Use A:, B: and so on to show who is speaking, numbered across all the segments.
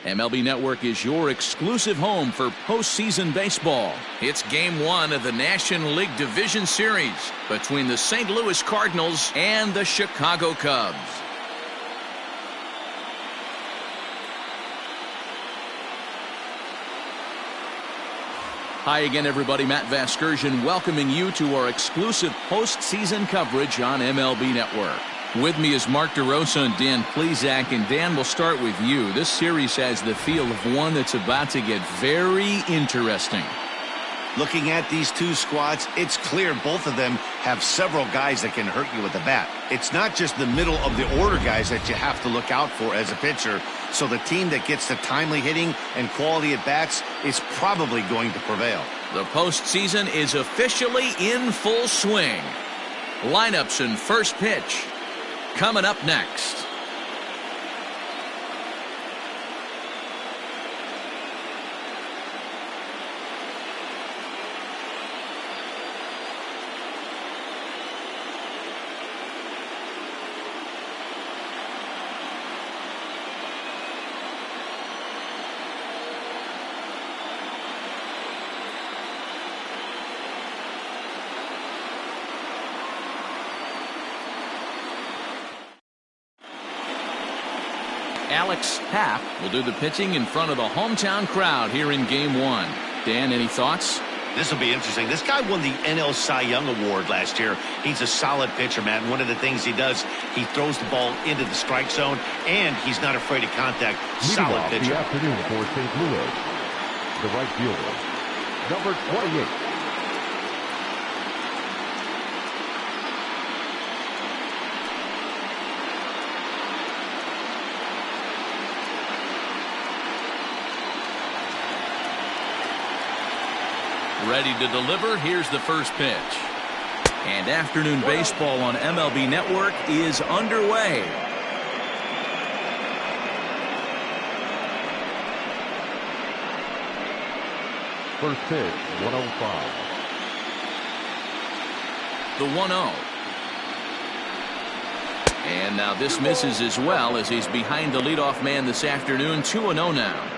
A: MLB Network is your exclusive home for postseason baseball. It's Game 1 of the National League Division Series between the St. Louis Cardinals and the Chicago Cubs. Hi again, everybody. Matt Vasgersian welcoming you to our exclusive postseason coverage on MLB Network. With me is Mark DeRosa and Dan Plesac. And Dan, we'll start with you. This series has the feel of one that's about to get very interesting.
B: Looking at these two squads, it's clear both of them have several guys that can hurt you with the bat. It's not just the middle of the order guys that you have to look out for as a pitcher. So the team that gets the timely hitting and quality at bats is probably going to prevail.
A: The postseason is officially in full swing. Lineups and first pitch coming up next. Alex Happ will do the pitching in front of the hometown crowd here in Game 1. Dan, any thoughts?
B: This will be interesting. This guy won the NL Cy Young Award last year. He's a solid pitcher, man. One of the things he does, he throws the ball into the strike zone, and he's not afraid of contact. Solid pitcher.
C: The afternoon for St. Louis, the right fielder, number 28.
A: Ready to deliver. Here's the first pitch. And afternoon baseball on MLB Network is underway.
C: First pitch, 105.
A: The 1-0. And now this misses as well as he's behind the leadoff man this afternoon. 2-0 now.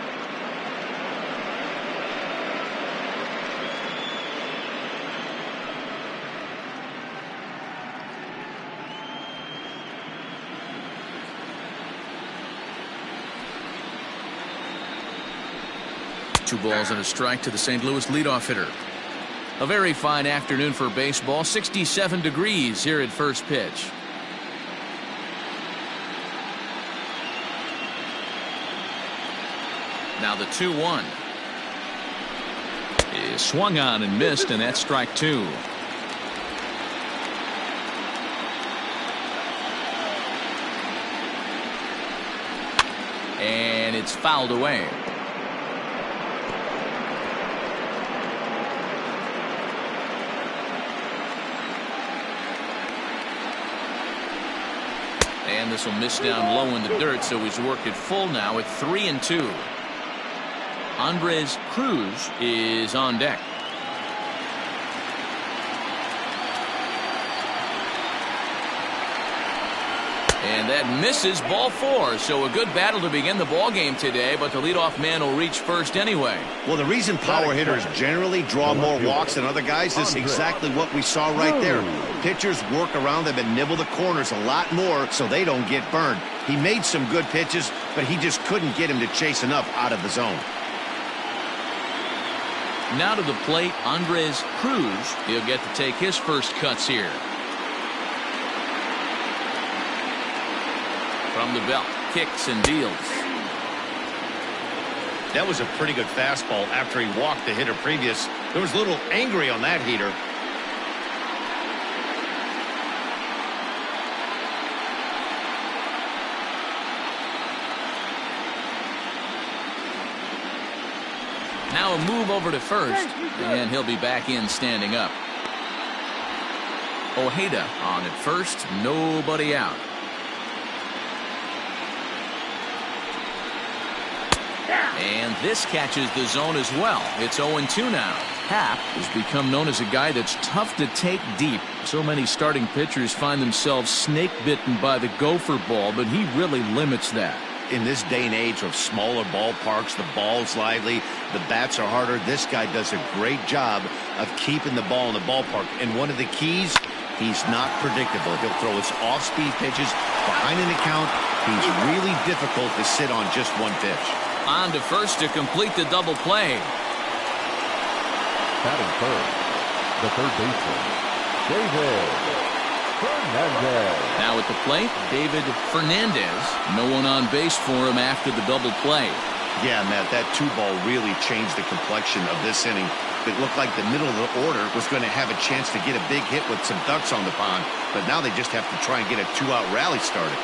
A: Two balls and a strike to the St. Louis leadoff hitter. A very fine afternoon for baseball. 67 degrees here at first pitch. Now the 2-1 is swung on and missed, and that's strike 2. And it's fouled away. And this will miss down low in the dirt, so he's worked it full now at 3-2. Andres Cruz is on deck. And that misses, ball 4. So a good battle to begin the ball game today, but the leadoff man will reach first anyway.
B: Well, the reason power hitters generally draw more walks than other guys is exactly what we saw right there. Pitchers work around them and nibble the corners a lot more so they don't get burned. He made some good pitches, but he just couldn't get him to chase enough out of the zone.
A: Now to the plate, Andres Cruz. He'll get to take his first cuts here. From the belt, kicks and deals.
B: That was a pretty good fastball after he walked the hitter previous. There was a little angry on that heater.
A: Now a move over to first, and he'll be back in standing up. Ojeda on at first, nobody out. And this catches the zone as well. It's 0-2 now. Happ has become known as a guy that's tough to take deep. So many starting pitchers find themselves snake bitten by the gopher ball, but he really limits that.
B: in this day and age of smaller ballparks, the ball's lively, the bats are harder. This guy does a great job of keeping the ball in the ballpark. And one of the keys, he's not predictable. He'll throw his off-speed pitches behind an account. He's really difficult to sit on just one pitch.
A: On to first to complete the double play.
C: Batting third, the third baseman, David Fernandez.
A: Now at the plate, David Fernandez. No one on base for him after the double play.
B: Yeah, Matt, that 2-ball really changed the complexion of this inning. It looked like the middle of the order was going to have a chance to get a big hit with some ducks on the pond, but now they just have to try and get a 2-out rally started.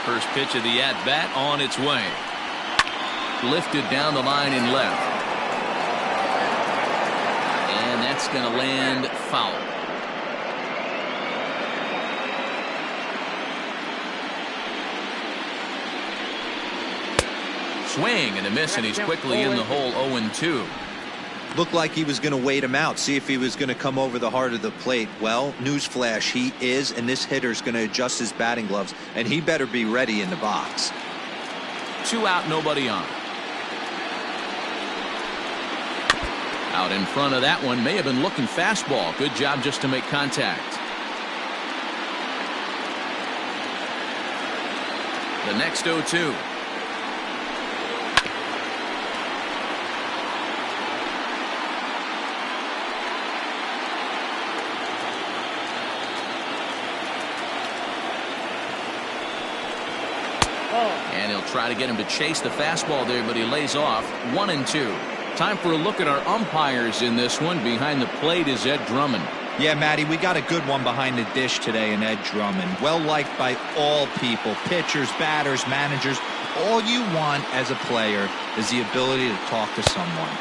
A: First pitch of the at-bat on its way. Lifted down the line in left. And that's going to land foul. Swing and a miss, and he's quickly in the hole. 0-2.
D: Looked like he was going to wait him out, see if he was going to come over the heart of the plate. Well, newsflash, he is, and this hitter's going to adjust his batting gloves, and he better be ready in the box.
A: 2 out, nobody on. Out in front of that one, may have been looking fastball. Good job just to make contact. The next 0-2. And he'll try to get him to chase the fastball there, but he lays off. 1-2. Time for a look at our umpires in this one. Behind the plate is Ed Drummond.
D: Yeah, Matty, we got a good one behind the dish today in Ed Drummond. Well liked by all people, pitchers, batters, managers. All you want as a player is the ability to talk to someone.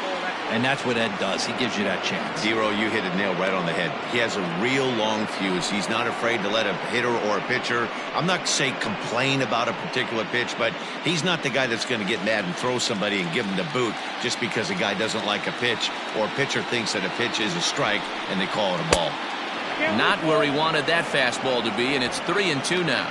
D: And that's what Ed does. He gives you that chance.
B: Zero, you hit a nail right on the head. He has a real long fuse. He's not afraid to let a hitter or a pitcher, I'm not saying complain about a particular pitch, but he's not the guy that's going to get mad and throw somebody and give him the boot just because a guy doesn't like a pitch or a pitcher thinks that a pitch is a strike and they call it a ball.
A: Not where he wanted that fastball to be, and it's 3-2 now.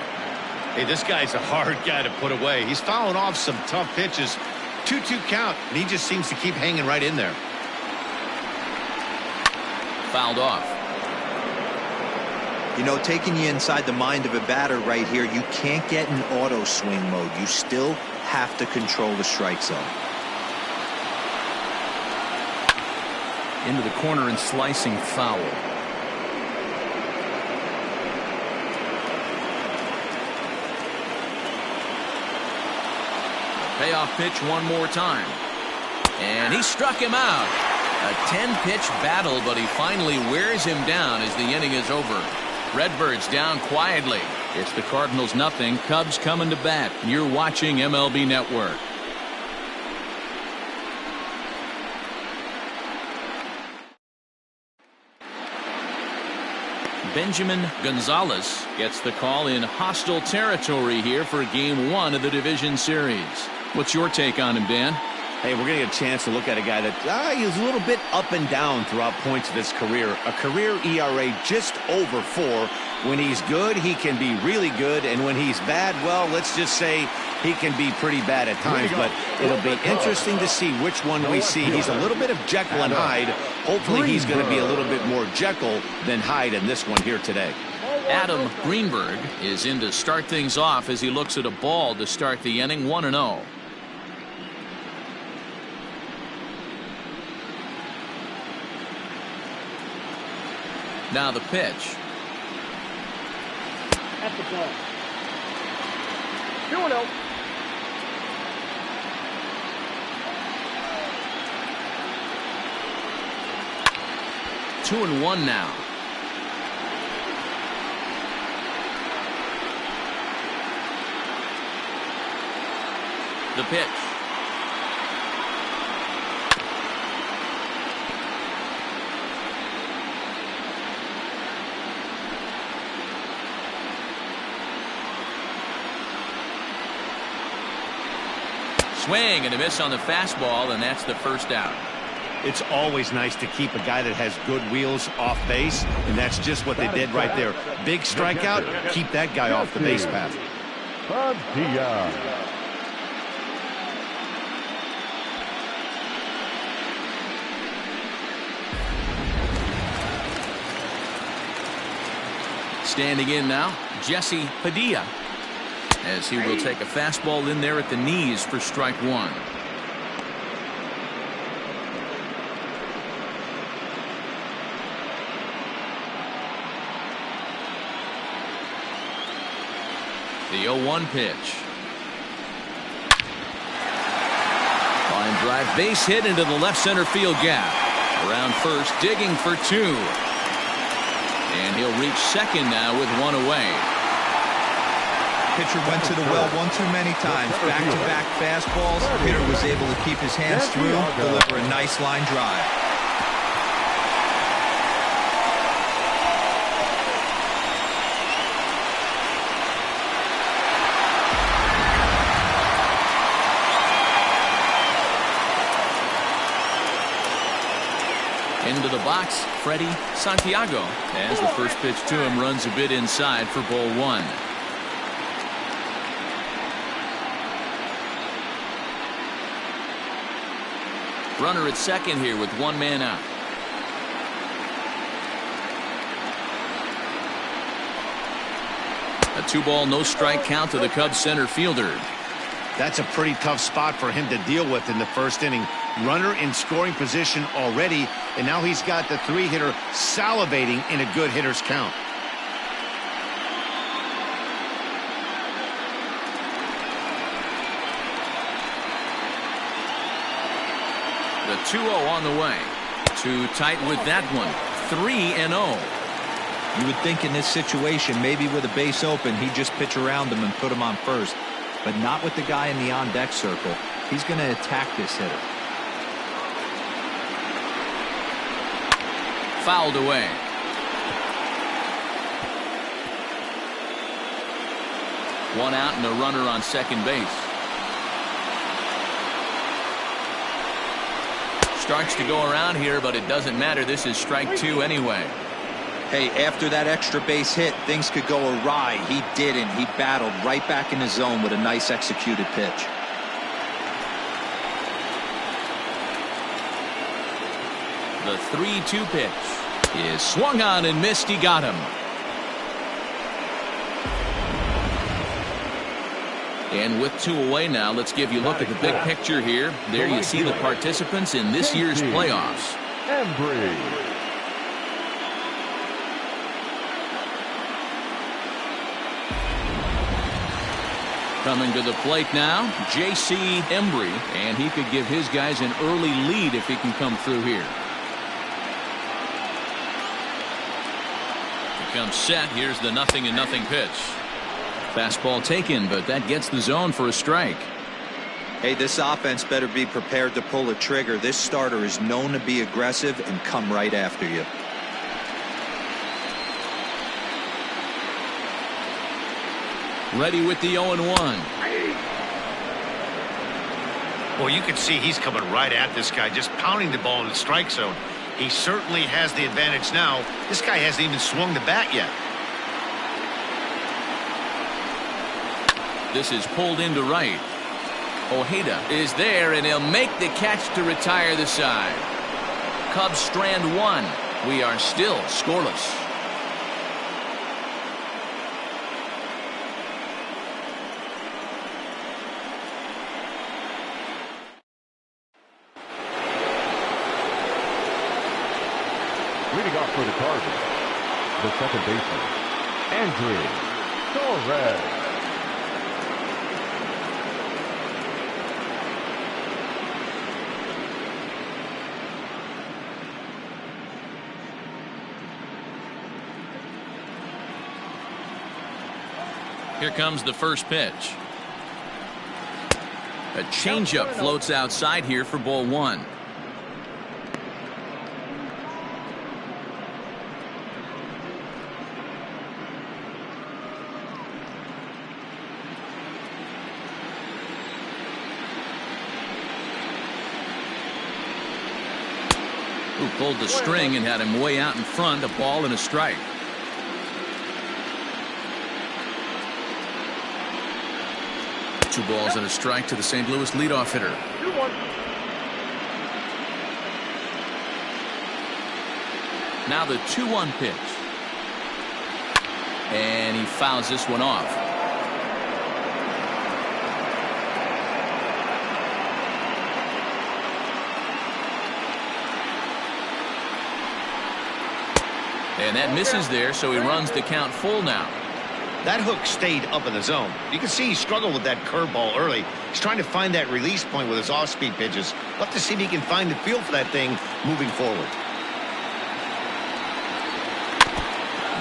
B: Hey, this guy's a hard guy to put away. He's fouling off some tough pitches. 2-2 count, and he just seems to keep hanging right in there.
A: Fouled off.
D: You know, taking you inside the mind of a batter right here, you can't get in auto swing mode. You still have to control the strike zone.
A: Into the corner and slicing foul. Payoff pitch one more time. And he struck him out. A 10-pitch battle, but he finally wears him down as the inning is over. Redbirds down quietly. It's the Cardinals nothing. Cubs coming to bat. You're watching MLB Network. Benjamin Gonzalez gets the call in hostile territory here for Game 1 of the division series. What's your take on him, Dan?
B: Hey, we're going to get a chance to look at a guy that he's a little bit up and down throughout points of his career. A career ERA just over 4. When he's good, he can be really good. And when he's bad, well, let's just say he can be pretty bad at times. But it'll be interesting to see which one we see. He's a little bit of Jekyll and Hyde. Hopefully he's going to be a little bit more Jekyll than Hyde in this one here today.
A: Adam Greenberg is in to start things off as he looks at a ball to start the inning. 1-0. Now the pitch.
E: At the ball. 2-0.
A: Two and one now. The pitch. Swing and a miss on the fastball, and that's the first out.
B: It's always nice to keep a guy that has good wheels off base, and that's just what they did right there. Big strikeout, keep that guy off the base path.
A: Standing in now, Jesse Padilla, as he will take a fastball in there at the knees for strike one. The 0-1 pitch. Line drive, base hit into the left center field gap. Around first, digging for two. And he'll reach second now with one away.
D: Pitcher went to the well one too many times. Back-to-back fastballs. Hitter was able to keep his hands through, deliver a nice line drive.
A: Into the box, Freddie Santiago, as the first pitch to him runs a bit inside for ball one. Runner at second here with one man out. A 2-ball, no strike count to the Cubs center fielder.
B: That's a pretty tough spot for him to deal with in the first inning. Runner in scoring position already, and now he's got the three-hitter salivating in a good hitter's count.
A: The 2-0 on the way. Too tight with that one. 3-0.
D: You would think in this situation, maybe with a base open, he'd just pitch around him and put him on first. But not with the guy in the on-deck circle. He's going to attack this hitter.
A: Fouled away. One out and a runner on second base. Starts to go around here, but it doesn't matter. This is strike two anyway.
D: Hey, after that extra base hit, things could go awry. He didn't. He battled right back in his zone with a nice executed pitch.
A: The 3-2 pitch is swung on and missed. He got him. And with two away now, let's give you a look at the big picture here. There you see the participants in this year's playoffs. Coming to the plate now, J.C. Embry, and he could give his guys an early lead if he can come through here. He comes set. Here's the 0-0 pitch. Fastball taken, but that gets the zone for a strike.
D: Hey, this offense better be prepared to pull a trigger. This starter is known to be aggressive and come right after you.
A: Ready with the 0-1.
B: Well, you can see he's coming right at this guy, just pounding the ball in the strike zone. He certainly has the advantage now. This guy hasn't even swung the bat yet.
A: This is pulled into right. Ojeda is there, and he'll make the catch to retire the side. Cubs strand one. We are still scoreless.
C: Leading off for the Cardinals, the second baseman, Andrew Torres.
A: Here comes the first pitch. A changeup floats outside here for ball one. who pulled the string and had him way out in front. A ball and a strike. Two balls and a strike to the St. Louis leadoff hitter.
C: 2-1.
A: Now the 2-1 pitch. And he fouls this one off. And that misses there, so he runs the count full now.
B: That hook stayed up in the zone. You can see he struggled with that curveball early. He's trying to find that release point with his off-speed pitches. Love to see if he can find the feel for that thing moving forward.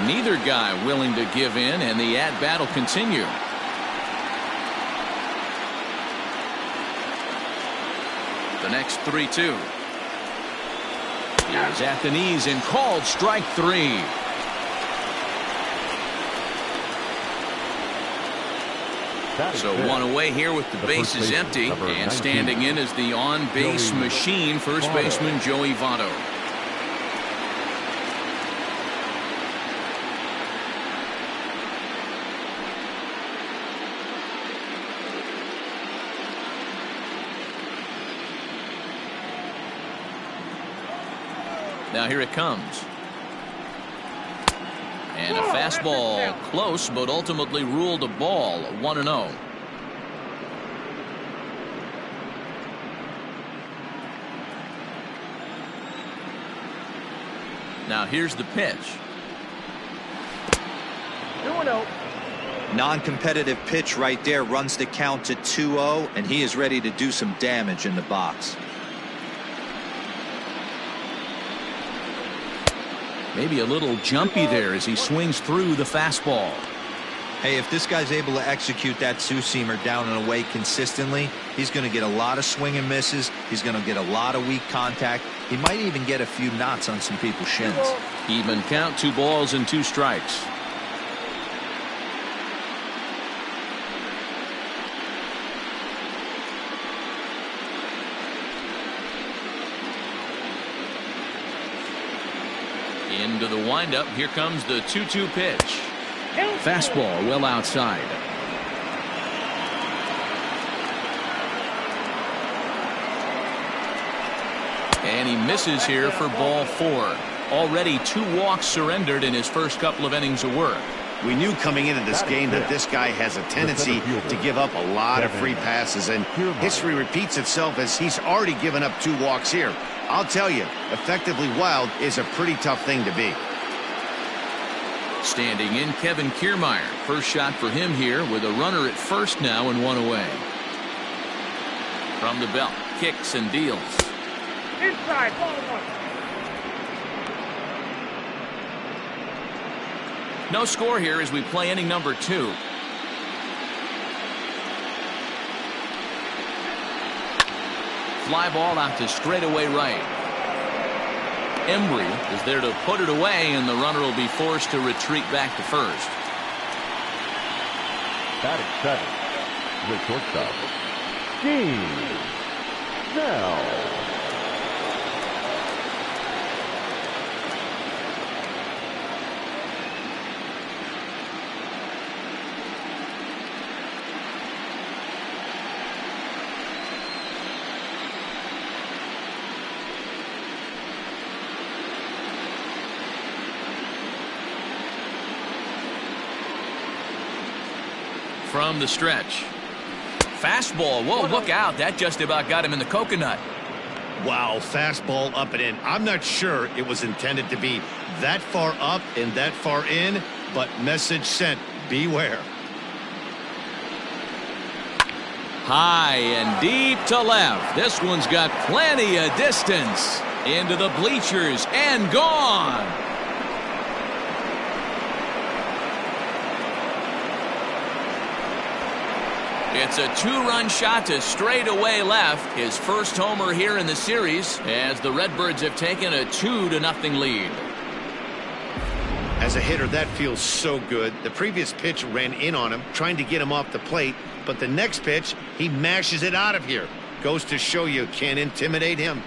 A: Neither guy willing to give in, and the at-bat will continue. The next 3-2. He was at the knees and called strike 3. So one away here with the bases empty, and standing in is the on-base machine, first baseman Joey Votto. Now here it comes. And a fastball close, but ultimately ruled a ball. 1-0. Now here's the pitch.
C: 2-0.
D: Non-competitive pitch right there, runs the count to 2-0, and he is ready to do some damage in the box.
A: Maybe a little jumpy there as he swings through the fastball.
D: Hey, if this guy's able to execute that two-seamer down and away consistently, he's going to get a lot of swing and misses. He's going to get a lot of weak contact. He might even get a few knots on some people's shins.
A: Even count, 2 balls and 2 strikes. Into the windup. Here comes the 2-2 pitch. Fastball well outside. And he misses here for ball 4. Already 2 walks surrendered in his first couple of innings of work.
B: We knew coming into this game that this guy has a tendency to give up a lot of free passes, and history repeats itself as he's already given up 2 walks here. I'll tell you, effectively wild is a pretty tough thing to be.
A: Standing in, Kevin Kiermaier. First shot for him here with a runner at first now and 1 away. From the belt, kicks and deals.
C: Inside, ball 1.
A: No score here as we play inning number 2. Fly ball out to straightaway right. Embry is there to put it away, and the runner will be forced to retreat back to first.
C: Batting 7, the shortstop, Steve Snell.
A: From the stretch. Fastball. Whoa, look out. That just about got him in the coconut.
B: Wow, fastball up and in. I'm not sure it was intended to be that far up and that far in, but message sent. Beware.
A: High and deep to left. This one's got plenty of distance. Into the bleachers and gone. It's a 2-run shot to straightaway left. His first homer here in the series as the Redbirds have taken a 2-0 lead.
B: As a hitter, that feels so good. The previous pitch ran in on him, trying to get him off the plate, but the next pitch, he mashes it out of here. Goes to show you can't intimidate him.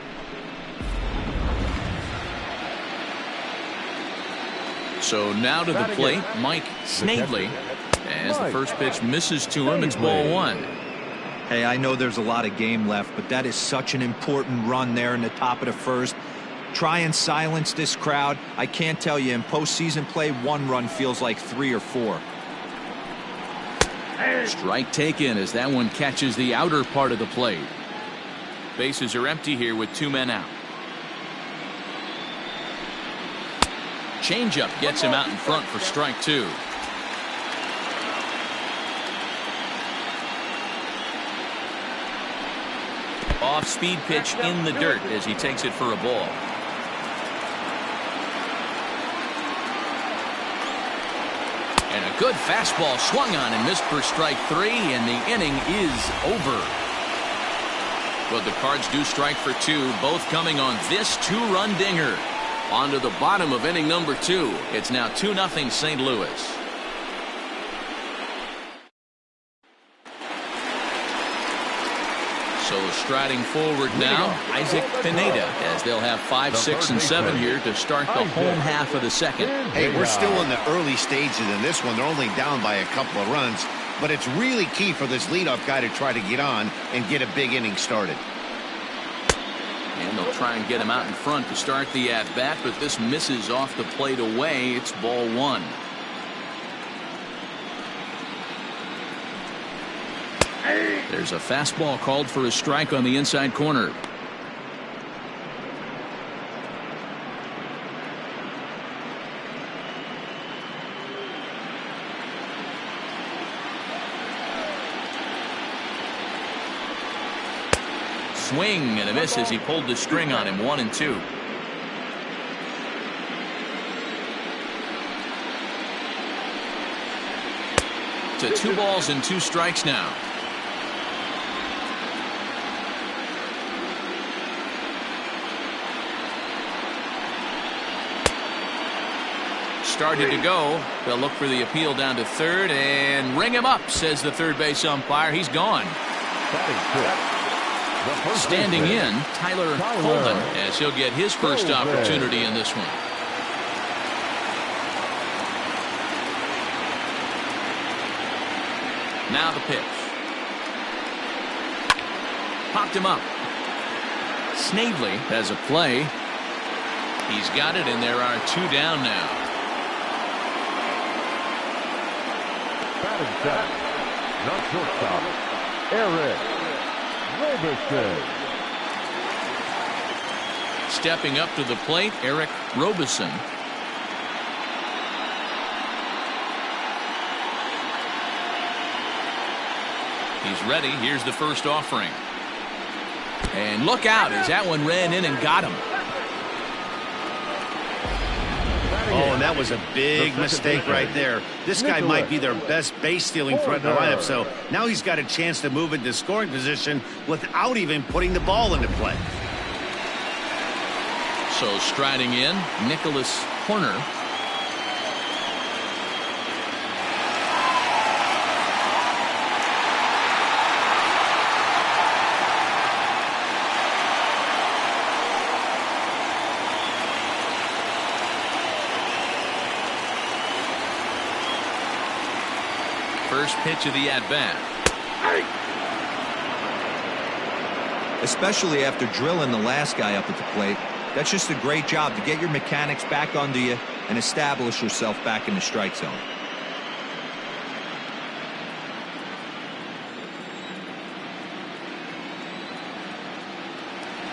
A: So now to the plate, Mike Snavely. As the first pitch misses to him, it's ball one.
D: Hey, I know there's a lot of game left, but that is such an important run there in the top of the first. Try and silence this crowd. I can't tell you, in postseason play, one run feels like 3 or 4.
A: Strike taken as that one catches the outer part of the plate. Bases are empty here with 2 men out. Changeup gets him out in front for strike 2. Off-speed pitch in the dirt as he takes it for a ball. And a good fastball swung on and missed for strike 3, and the inning is over. But the Cards do strike for 2, both coming on this 2-run dinger. On to the bottom of inning number 2. It's now 2-0 St. Louis. So striding forward now, Isaac Pineda, as they'll have 5, 6, and 7 here to start the home half of the second.
B: Hey, we're still in the early stages in this one. They're only down by a couple of runs, but it's really key for this leadoff guy to try to get on and get a big inning started.
A: And they'll try and get him out in front to start the at-bat, but this misses off the plate away. It's ball one. There's a fastball called for a strike on the inside corner. Swing and a miss as he pulled the string on him. 1-2. To 2 balls and 2 strikes now. Started to go. They'll look for the appeal down to third and ring him up, says the third base umpire. He's gone. Standing in, Tyler Colvin, as he'll get his first opportunity in this one. Now the pitch. Popped him up. Snavely has a play. He's got it, and there are 2 down now.
C: Batting set. The shortstop, Eric Roberson.
A: Stepping up to the plate, Eric Roberson. He's ready. Here's the first offering. And look out as that one ran in and got him.
B: Oh, and that was a big mistake right there. This guy might be their best base-stealing threat in the lineup, so now he's got a chance to move into scoring position without even putting the ball into play.
A: So striding in, Nicholas Horner. First pitch of the at-bat.
D: Especially after drilling the last guy up at the plate. That's just a great job to get your mechanics back under you and establish yourself back in the strike zone.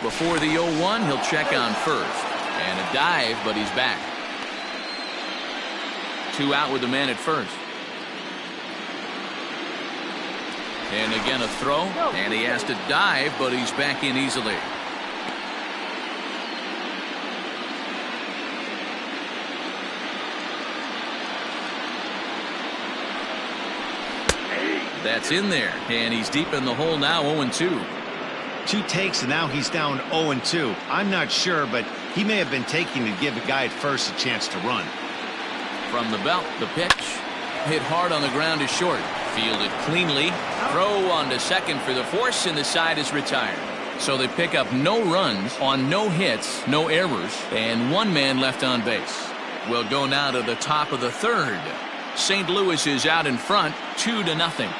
A: Before the 0-1, he'll check on first. And a dive, but he's back. 2 out with the man at first. And again a throw, and he has to dive, but he's back in easily. That's in there, and he's deep in the hole now. 0-2.
B: 2 takes, and now he's down 0-2. I'm not sure, but he may have been taking to give the guy at first a chance to run.
A: From the belt, the pitch. Hit hard on the ground is short. Fielded cleanly. Throw on to second for the force, and the side is retired. So they pick up no runs on no hits, no errors, and 1 man left on base. We'll go now to the top of the third. St. Louis is out in front, 2-0.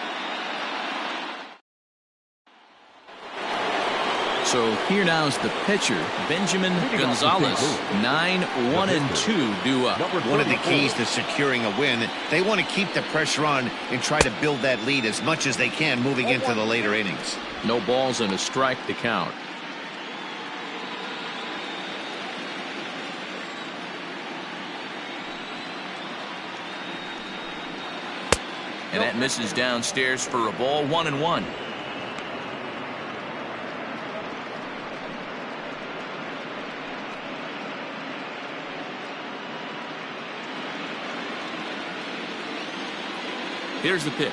A: So here now is the pitcher, Benjamin Gonzalez. 9-1-2 due up.
B: One of the keys to securing a win, they want to keep the pressure on and try to build that lead as much as they can moving into the later innings.
A: No balls and a strike to count. And that misses downstairs for a ball, 1-1. Here's the pitch.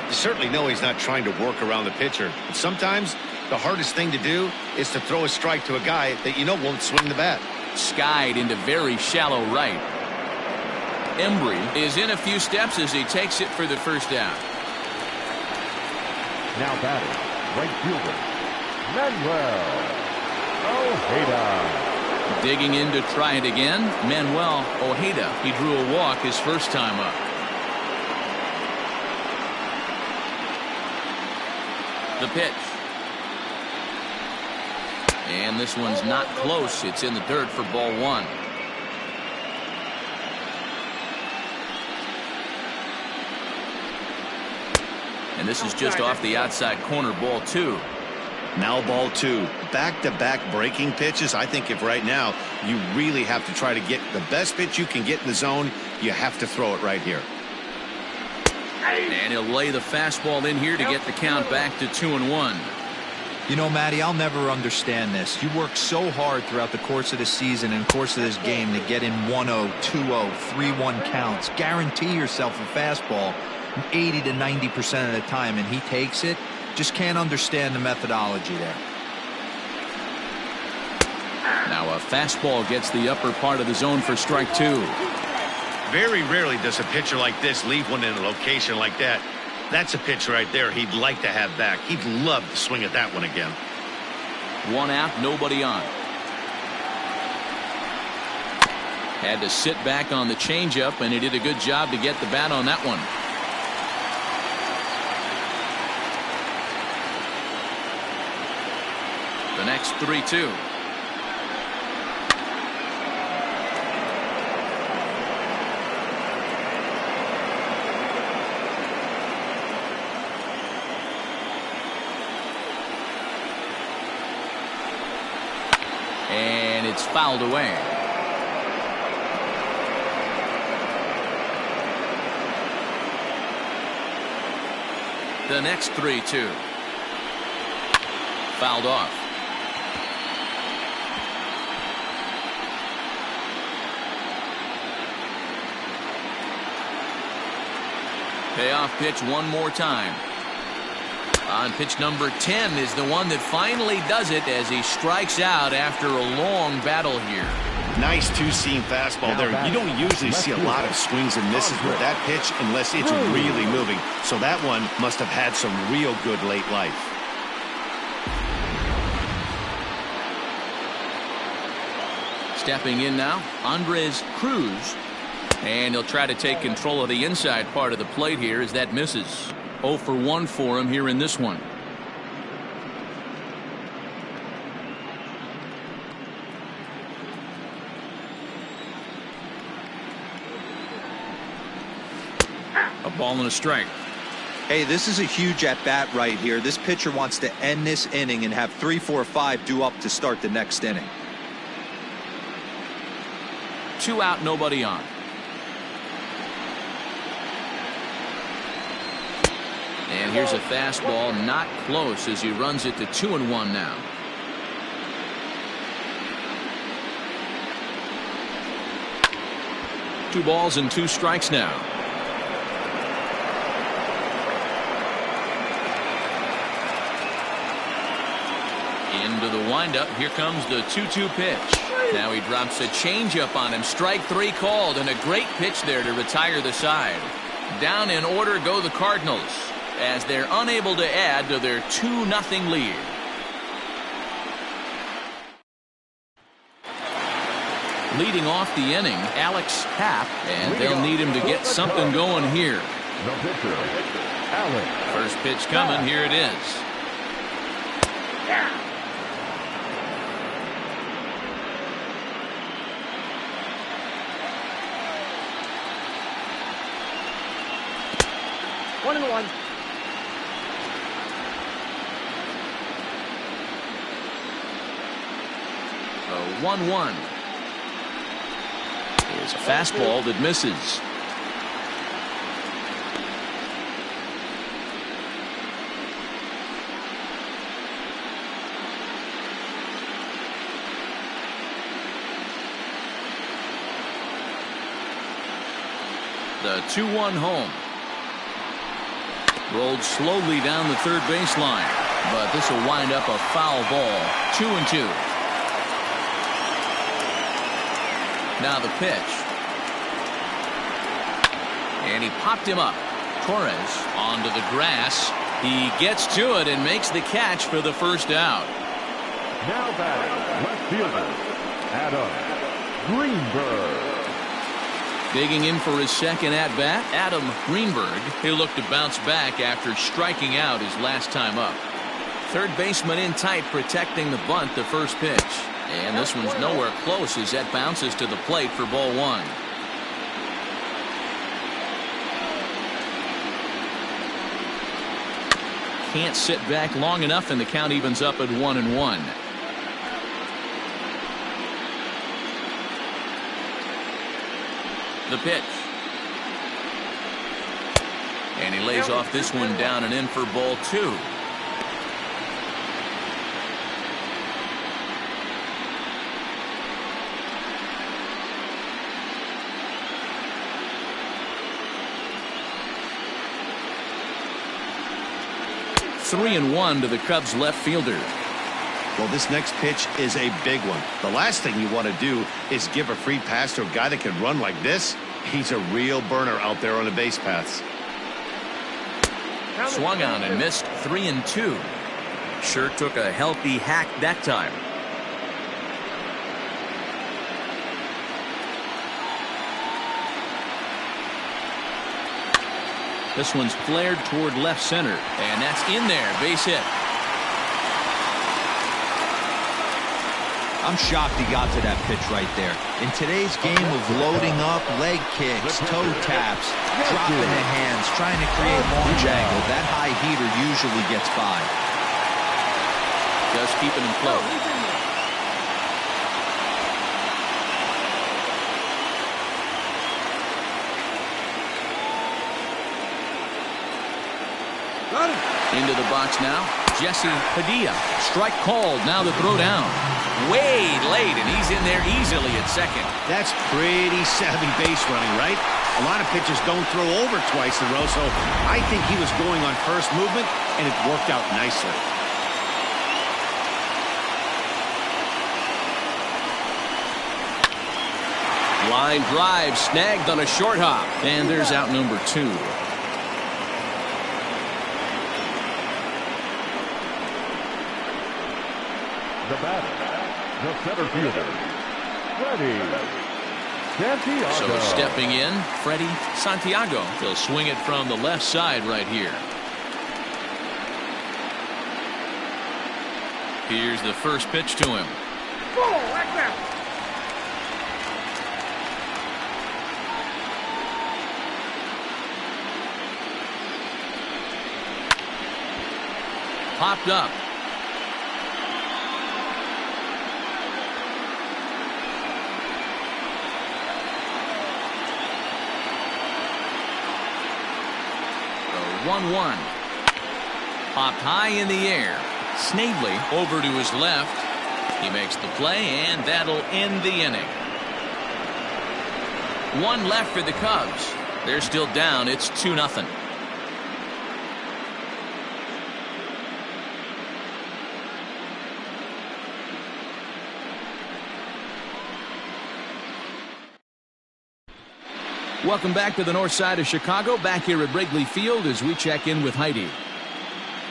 B: You certainly know he's not trying to work around the pitcher. But sometimes the hardest thing to do is to throw a strike to a guy that you know won't swing the bat.
A: Skied into very shallow right. Embry is in a few steps as he takes it for the first down.
C: Now batting, right fielder, Manuel Ojeda.
A: Digging in to try it again, Manuel Ojeda. He drew a walk his first time up. The pitch. And this one's not close. It's in the dirt for ball 1. And this is just off the outside corner, ball 2.
B: Now ball 2. Back-to-back breaking pitches. I think if right now you really have to try to get the best pitch you can get in the zone, you have to throw it right here.
A: And he'll lay the fastball in here to get the count back to 2-1.
D: You know, Matty, I'll never understand this. You work so hard throughout the course of the season and course of this game to get in 1-0, 2-0, 3-1 counts. Guarantee yourself a fastball 80 to 90% of the time, and he takes it. Just can't understand the methodology there.
A: Now a fastball gets the upper part of the zone for strike 2.
B: Very rarely does a pitcher like this leave one in a location like that. That's a pitch right there he'd like to have back. He'd love to swing at that one again.
A: 1 out, nobody on. Had to sit back on the changeup, and he did a good job to get the bat on that one. The next 3-2. And it's fouled away. The next 3-2. Fouled off. Payoff pitch one more time. On pitch number 10 is the one that finally does it as he strikes out after a long battle here.
B: Nice two-seam fastball there. You don't usually see a lot of swings and misses with that pitch unless it's really moving. So that one must have had some real good late life.
A: Stepping in now, Andres Cruz. And he'll try to take control of the inside part of the plate here as that misses. 0 for 1 for him here in this one. A ball and a strike.
D: Hey, this is a huge at-bat right here. This pitcher wants to end this inning and have 3, 4, 5 due up to start the next inning.
A: 2 out, nobody on. And here's a fastball, not close as he runs it to 2-1 now. Two balls and 2 strikes now. Into the windup. Here comes the 2-2 pitch. Now he drops a changeup on him. Strike 3 called, and a great pitch there to retire the side. Down in order go the Cardinals as they're unable to add to their 2-0 lead. Leading off the inning, Alex Happ, and they'll need him to get something going here.
C: The pitcher, Alex.
A: First pitch coming. Here it is.
E: One and one.
A: A 1-1. Is a fastball that misses. The 2-1 home. Rolled slowly down the third baseline, but this will wind up a foul ball. 2-2. Now the pitch. And he popped him up. Torres onto the grass. He gets to it and makes the catch for the first out.
C: Now batting, left fielder, Adam Greenberg.
A: Digging in for his second at-bat, Adam Greenberg. He'll look to bounce back after striking out his last time up. Third baseman in tight, protecting the bunt, the first pitch. And this one's nowhere close as that bounces to the plate for ball 1. Can't sit back long enough, and the count evens up at 1-1. The pitch. And he lays off this one down and in for ball 2. Three and 1 to the Cubs left fielder.
B: Well, this next pitch is a big one. The last thing you want to do is give a free pass to a guy that can run like this. He's a real burner out there on the base paths.
A: Swung on and missed. 3-2. Sure took a healthy hack that time. This one's flared toward left center, and that's in there. Base hit.
D: I'm shocked he got to that pitch right there. In today's game of loading up, leg kicks, toe taps, dropping the hands, trying to create launch angle, that high heater usually gets by.
A: Just keeping him close. Into the box now, Jesse Padilla. Strike called. Now the throw down. Way late, and he's in there easily at second.
B: That's pretty savvy base running, right? A lot of pitchers don't throw over twice in a row, so I think he was going on first movement, and it worked out nicely.
A: Line drive snagged on a short hop, and there's out number 2.
C: The batter, the center fielder, Freddie Santiago.
A: So stepping in, Freddie Santiago. He'll swing it from the left side right here. Here's the first pitch to him. Popped up. The 1-1. Popped high in the air. Snavely over to his left. He makes the play, and that'll end the inning. 1 left for the Cubs. They're still down. It's 2-0. Welcome back to the north side of Chicago, back here at Wrigley Field as we check in with Heidi.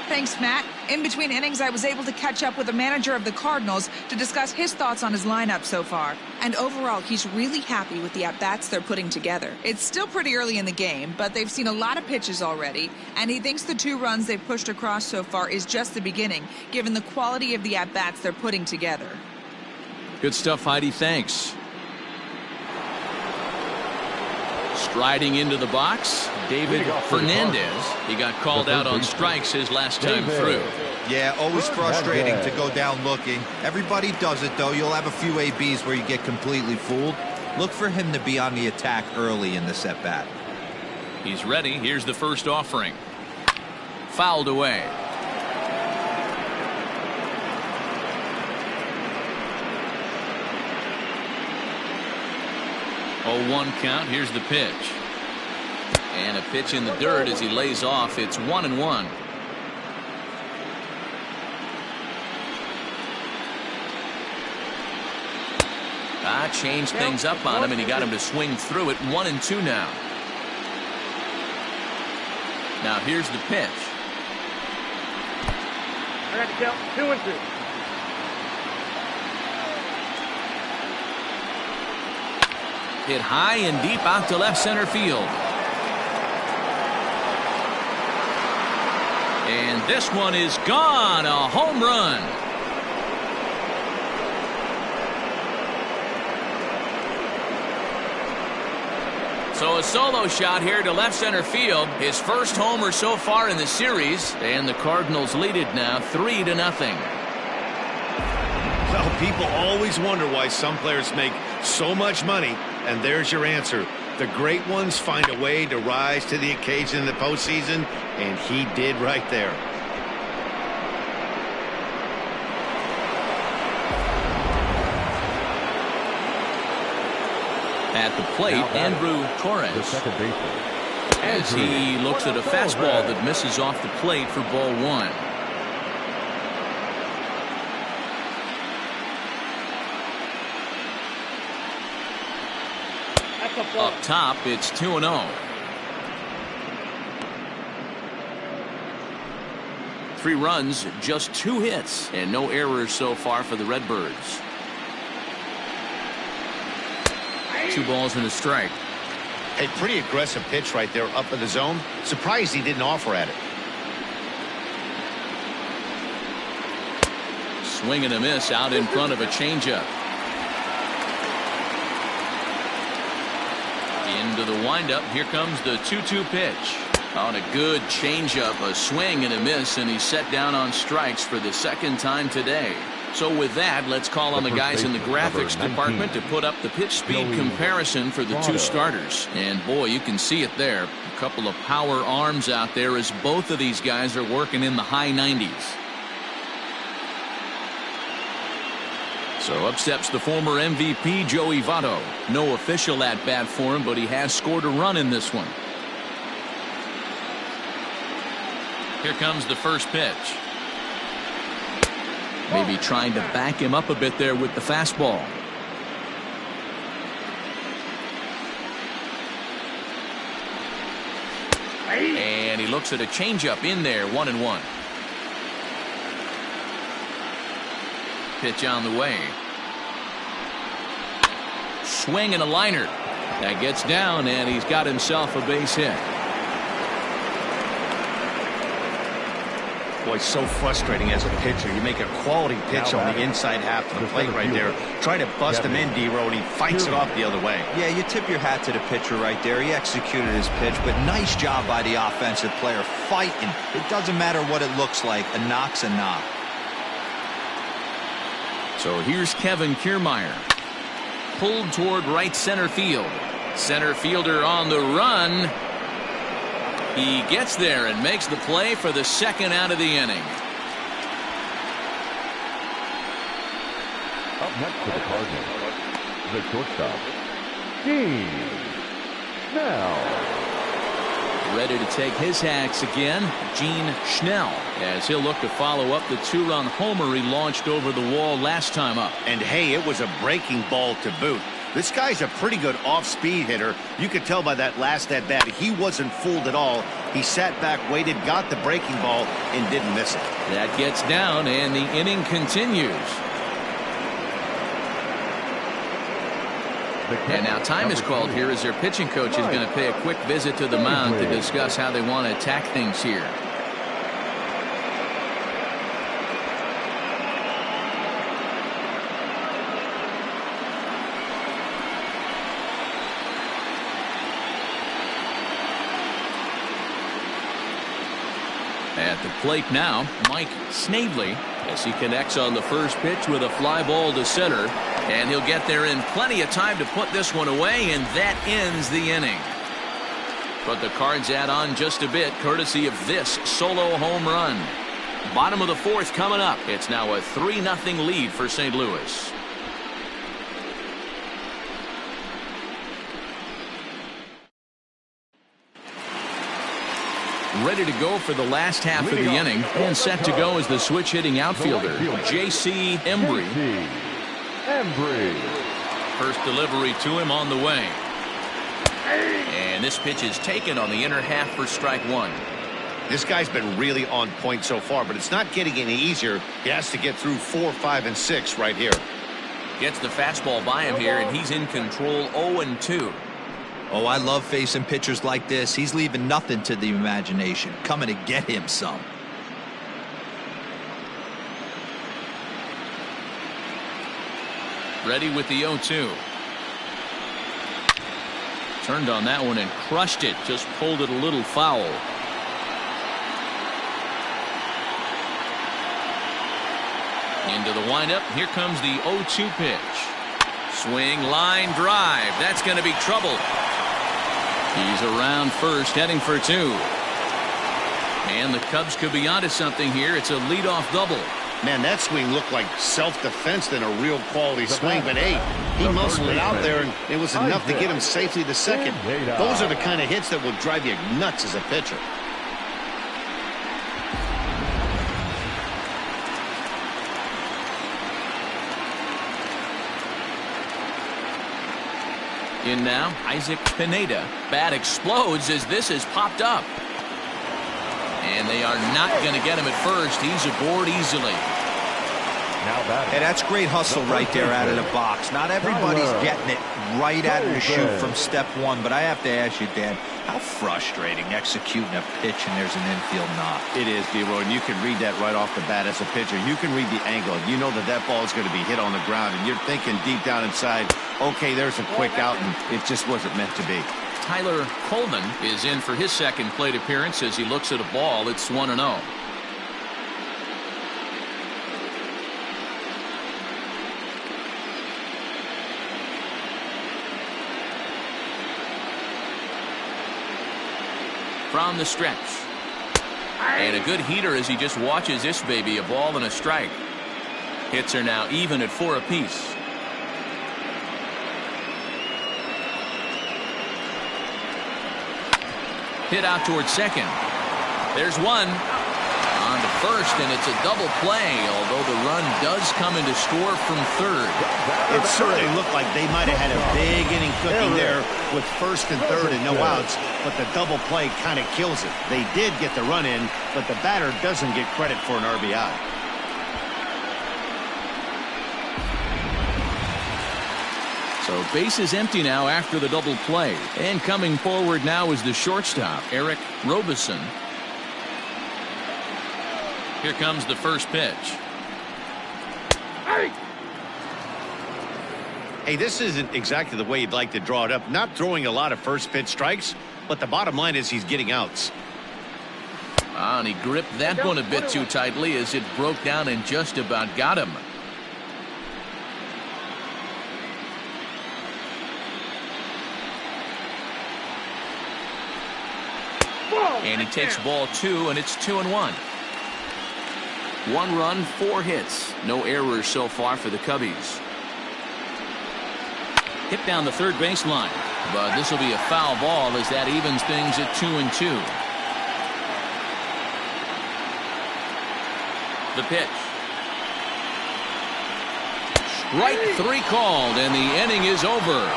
E: Thanks, Matt. In between innings, I was able to catch up with the manager of the Cardinals to discuss his thoughts on his lineup so far. And overall, he's really happy with the at-bats they're putting together. It's still pretty early in the game, but they've seen a lot of pitches already, and he thinks the 2 runs they've pushed across so far is just the beginning, given the quality of the at-bats they're putting together.
A: Good stuff, Heidi. Thanks. Striding into the box, David Fernandez. He got called out on strikes his last time through.
D: Yeah, always frustrating to go down looking. Everybody does it, though. You'll have a few ABs where you get completely fooled. Look for him to be on the attack early in this at-bat.
A: He's ready. Here's the first offering. Fouled away. Oh, 1 count. Here's the pitch. And a pitch in the dirt as he lays off. It's 1-1. Changed things up on him, and he got him to swing through it. 1-2 now. Now here's the pitch.
F: I got to count 2-2.
A: Hit high and deep out to left center field. And this one is gone. A home run. So a solo shot here to left center field. His first homer so far in the series. And the Cardinals lead it now 3-0.
B: Well, people always wonder why some players make so much money. And there's your answer. The great ones find a way to rise to the occasion in the postseason, and he did right there.
A: At the plate, Andrew Torres.
C: The second baseman.
A: As he looks at a fastball that misses off the plate for ball 1. Up top, it's 2-0. 3 runs, just 2 hits, and no errors so far for the Redbirds. 2 balls and a strike.
B: A pretty aggressive pitch right there up in the zone. Surprised he didn't offer at it.
A: Swing and a miss out in front of a changeup. Into the windup. Here comes the 2-2 pitch. On a good changeup, a swing and a miss, and he's set down on strikes for the 2nd time today. So with that, let's call on the guys in the graphics department to put up the pitch speed comparison for the 2 starters. And boy, you can see it there. A couple of power arms out there as both of these guys are working in the high 90s. So up steps the former MVP, Joey Votto. No official at-bat for him, but he has scored a run in this one. Here comes the first pitch. Maybe trying to back him up a bit there with the fastball. And he looks at a changeup in there, 1-1. Pitch on the way. Swing and a liner. That gets down, and he's got himself a base hit.
B: Boy, so frustrating as a pitcher. You make a quality pitch on the inside half of the plate right there. Try to bust him in, D-Row, and he fights it off the other way.
D: Yeah, you tip your hat to the pitcher right there. He executed his pitch, but nice job by the offensive player fighting. It doesn't matter what it looks like. A knock's a knock.
A: So here's Kevin Kiermaier. Pulled toward right center field. Center fielder on the run. He gets there and makes the play for the 2nd out of the inning.
C: Up next for the Cardinals, the shortstop, Gene Snell.
A: Ready to take his hacks again, Gene Snell, as he'll look to follow up the 2-run homer he launched over the wall last time up.
B: And hey, it was a breaking ball to boot. This guy's a pretty good off-speed hitter. You could tell by that last at-bat he wasn't fooled at all. He sat back, waited, got the breaking ball, and didn't miss it.
A: That gets down, and the inning continues. And now time is called here as their pitching coach is going to pay a quick visit to the mound to discuss how they want to attack things here. At the plate now, Mike Snavely, as he connects on the first pitch with a fly ball to center. And he'll get there in plenty of time to put this one away, and that ends the inning. But the Cards add on just a bit, courtesy of this solo home run. Bottom of the fourth coming up. It's now a 3-0 lead for St. Louis. Ready to go for the last half of the inning, and set to go as the switch-hitting outfielder, J.C. Embry. First delivery to him on the way. And this pitch is taken on the inner half for strike one.
B: This guy's been really on point so far, but it's not getting any easier. He has to get through 4, 5, and 6 right here.
A: Gets the fastball by him here, and he's in control 0-2.
D: Oh, I love facing pitchers like this. He's leaving nothing to the imagination. Coming to get him some.
A: Ready with the 0-2. Turned on that one and crushed it. Just pulled it a little foul. Into the windup. Here comes the 0-2 pitch. Swing, line, drive. That's going to be trouble. He's around first, heading for two. And the Cubs could be onto something here. It's a leadoff double.
B: Man, that swing looked like self-defense than a real quality swing, but hey, he muscled it out there, and it was enough to get him safely to second. Those are the kind of hits that will drive you nuts as a pitcher.
A: In now, Isaac Pineda. Bat explodes as this has popped up. And they are not going to get him at first. He's aboard easily.
D: Hey, that's great hustle right there out of the box. Not everybody's getting it right out of the chute from step one, but I have to ask you, Dan, how frustrating executing a pitch and there's an infield knock.
B: It is, D-Roy, and you can read that right off the bat as a pitcher. You can read the angle. You know that that ball is going to be hit on the ground, and you're thinking deep down inside, okay, there's a quick out, and it just wasn't meant to be.
A: Tyler Coleman is in for his second plate appearance as he looks at a ball. It's 1-0. From the stretch. And a good heater as he just watches this baby, a ball and a strike. Hits are now even at 4 apiece. Hit out towards second. There's one. On to first, and it's a double play, although the run does come in to score from third.
B: It certainly looked like they might have had a big inning cooking there with first and third and no outs, but the double play kind of kills it. They did get the run in, but the batter doesn't get credit for an RBI.
A: So base is empty now after the double play. And coming forward now is the shortstop, Eric Robeson. Here comes the first pitch.
B: Hey, this isn't exactly the way you'd like to draw it up. Not throwing a lot of first pitch strikes, but the bottom line is he's getting outs.
A: And he gripped that one a bit too tightly as it broke down and just about got him. And he takes ball 2, and it's 2-1. 1 run, 4 hits. No errors so far for the Cubbies. Hit down the third baseline. But this will be a foul ball as that evens things at 2-2. The pitch. Right 3 called, and the inning is over.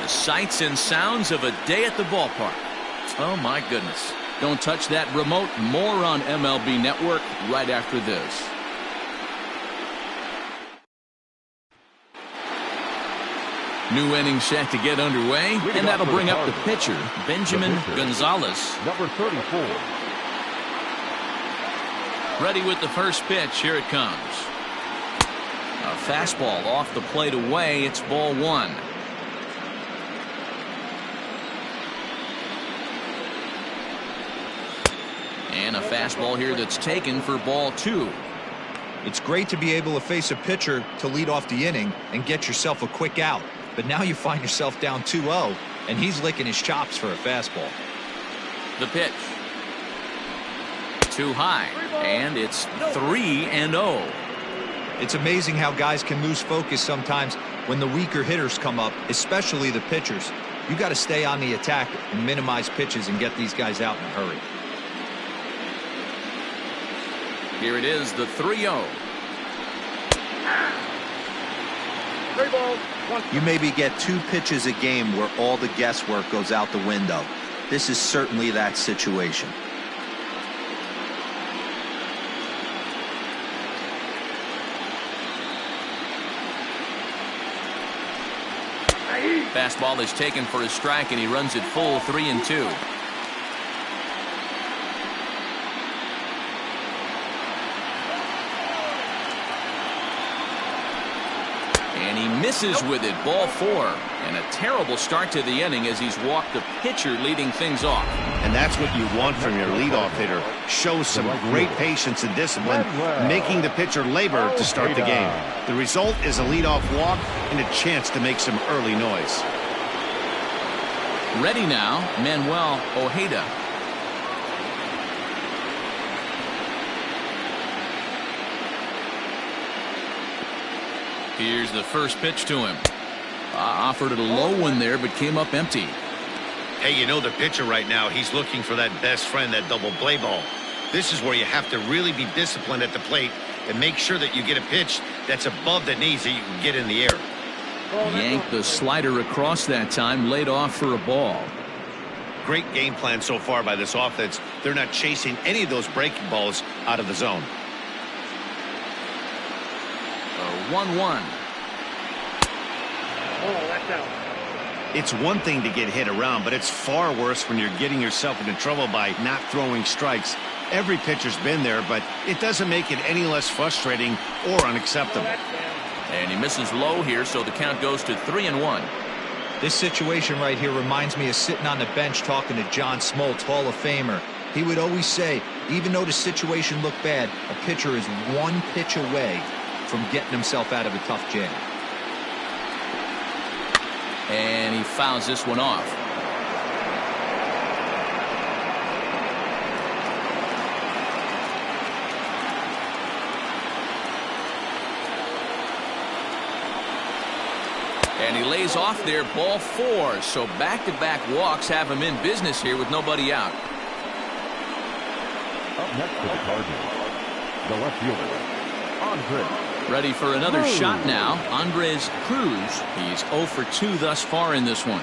A: The sights and sounds of a day at the ballpark. Oh, my goodness. Don't touch that remote. More on MLB Network right after this. New inning set to get underway, and that'll bring up the pitcher, Benjamin Gonzalez.
C: Number 34.
A: Ready with the first pitch. Here it comes. A fastball off the plate away. It's ball 1. And a fastball here that's taken for ball 2.
D: It's great to be able to face a pitcher to lead off the inning and get yourself a quick out. But now you find yourself down 2-0, and he's licking his chops for a fastball.
A: The pitch. Too high, and it's 3-0.
D: It's amazing how guys can lose focus sometimes when the weaker hitters come up, especially the pitchers. You got to stay on the attack and minimize pitches and get these guys out in a hurry.
A: Here it is, the 3-0.
F: 3 balls, 1.
G: You maybe get 2 pitches a game where all the guesswork goes out the window. This is certainly that situation.
A: Fastball is taken for a strike, and he runs it full 3-2. And he misses with it, ball 4. And a terrible start to the inning as he's walked the pitcher leading things off.
B: And that's what you want from your leadoff hitter. Shows some great patience and discipline, making the pitcher labor to start the game. The result is a leadoff walk and a chance to make some early noise.
A: Ready now, Manuel Ojeda. Here's the first pitch to him. Offered it a low one there, but came up empty.
B: Hey, you know the pitcher right now, he's looking for that best friend, that double play ball. This is where you have to really be disciplined at the plate and make sure that you get a pitch that's above the knees that you can get in the air.
A: Yanked the slider across that time, laid off for a ball.
B: Great game plan so far by this offense. They're not chasing any of those breaking balls out of the zone.
A: 1-1.
F: Oh, that's out.
B: It's one thing to get hit around, but it's far worse when you're getting yourself into trouble by not throwing strikes. Every pitcher's been there, but it doesn't make it any less frustrating or unacceptable.
A: And he misses low here, so the count goes to 3-1.
D: This situation right here reminds me of sitting on the bench talking to John Smoltz, Hall of Famer. He would always say, even though the situation looked bad, a pitcher is 1 pitch away from getting himself out of a tough jam.
A: And he fouls this one off. And he lays off there, ball 4. So back-to-back walks have him in business here with nobody out.
C: Up next for the Cardinals, the left fielder, Andre.
A: Ready for another shot now. Andres Cruz. He's 0 for 2 thus far in this one.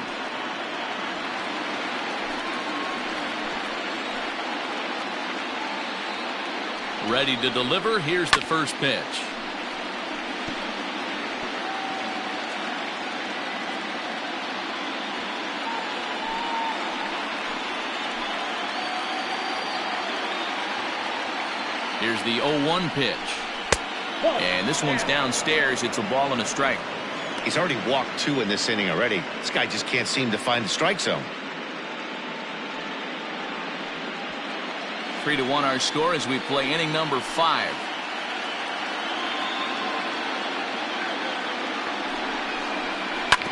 A: Ready to deliver. Here's the first pitch. Here's the 0-1 pitch. And this one's downstairs. It's a ball and a strike.
B: He's already walked 2 in this inning already. This guy just can't seem to find the strike zone.
A: 3-1 our score as we play inning number 5.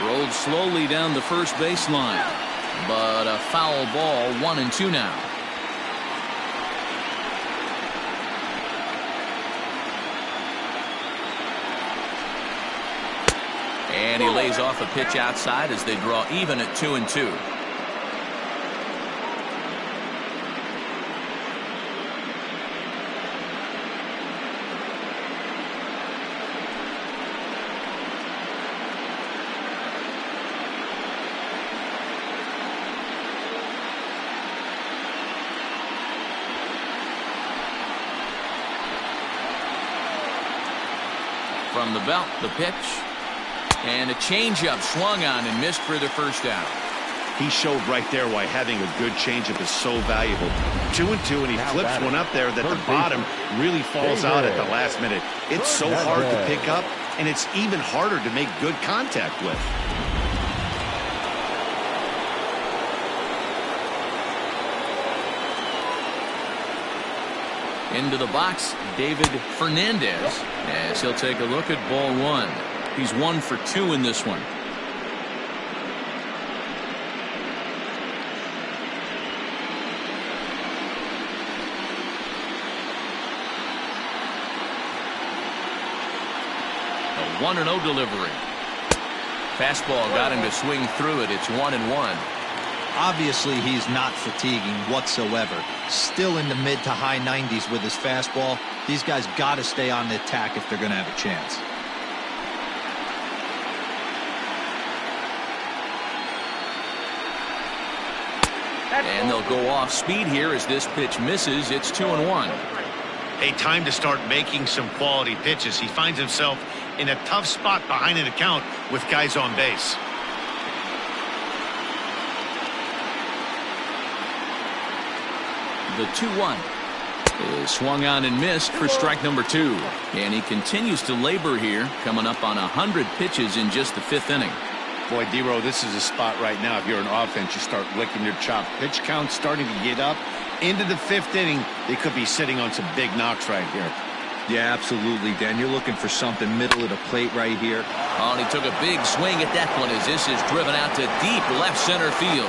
A: Rolled slowly down the first baseline, but a foul ball. 1-2 now. And he lays off a pitch outside as they draw even at 2-2. From the belt, the pitch. And a changeup swung on and missed for the first out.
B: He showed right there why having a good changeup is so valuable. 2-2, and he flips one up there that the bottom really falls out at the last minute. It's so hard to pick up, and it's even harder to make good contact with.
A: Into the box, David Fernandez, as he'll take a look at ball one. He's 1 for 2 in this one. A 1-0 delivery. Fastball got him to swing through it. It's 1-1.
D: Obviously, he's not fatiguing whatsoever. Still in the mid to high 90s with his fastball. These guys got to stay on the attack if they're going to have a chance.
A: And they'll go off speed here as this pitch misses. It's 2-1.
B: A time to start making some quality pitches. He finds himself in a tough spot behind an account with guys on base.
A: The 2-1 is swung on and missed for strike number 2. And he continues to labor here, coming up on 100 pitches in just the 5th inning.
B: Boy, D-Row, this is a spot right now. If you're an offense, you start licking your chop. Pitch count starting to get up into the 5th inning. They could be sitting on some big knocks right here.
D: Yeah, absolutely, Dan. You're looking for something middle of the plate right here.
A: Oh, and he took a big swing at that one as this is driven out to deep left center field.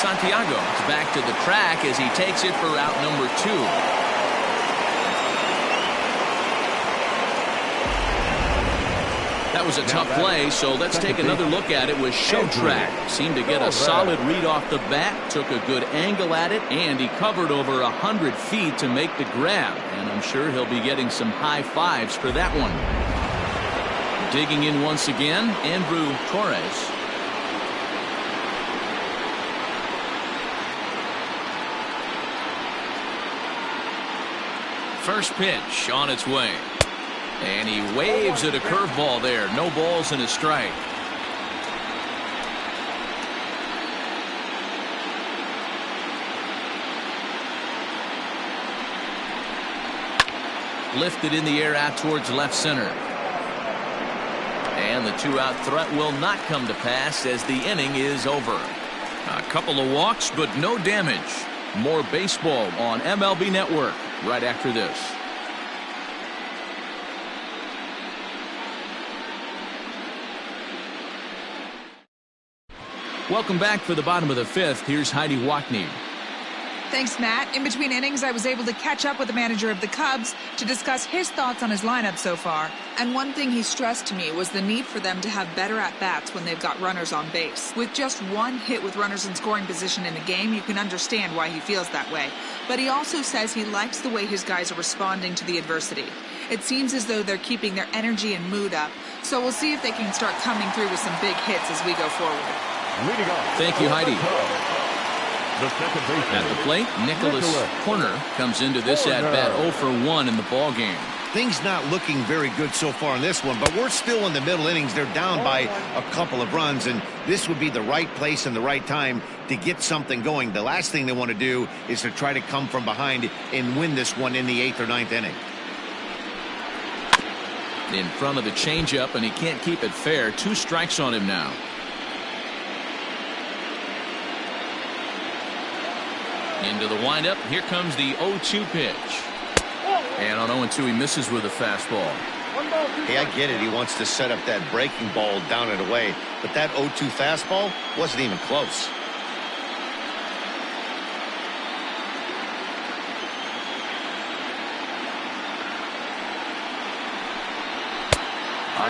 A: Santiago is back to the track as he takes it for out number 2. That was a tough play, so let's take another look at it with show track. Seemed to get a solid read off the bat, took a good angle at it, and he covered over 100 feet to make the grab. And I'm sure he'll be getting some high fives for that one. Digging in once again, Andrew Torres. First pitch on its way. And he waves at a curveball there. No balls and a strike. Lifted in the air out towards left center. And the 2-out threat will not come to pass as the inning is over. A couple of walks, but no damage. More baseball on MLB Network right after this. Welcome back for the bottom of the 5th. Here's Heidi Wackney.
E: Thanks, Matt. In between innings, I was able to catch up with the manager of the Cubs to discuss his thoughts on his lineup so far. And one thing he stressed to me was the need for them to have better at-bats when they've got runners on base. With just one hit with runners in scoring position in a game, you can understand why he feels that way. But he also says he likes the way his guys are responding to the adversity. It seems as though they're keeping their energy and mood up. So we'll see if they can start coming through with some big hits as we go forward.
A: Thank you, Heidi. At the plate, Nicholas Corner comes into this at-bat 0 for 1 in the ball game.
B: Things not looking very good so far in this one, but we're still in the middle innings. They're down by a couple of runs, and this would be the right place and the right time to get something going. The last thing they want to do is to try to come from behind and win this one in the 8th or 9th inning.
A: In front of the changeup, and he can't keep it fair. 2 strikes on him now. Into the windup. Here comes the 0-2 pitch. And on 0-2, he misses with a fastball.
B: Hey, I get it. He wants to set up that breaking ball down and away. But that 0-2 fastball wasn't even close.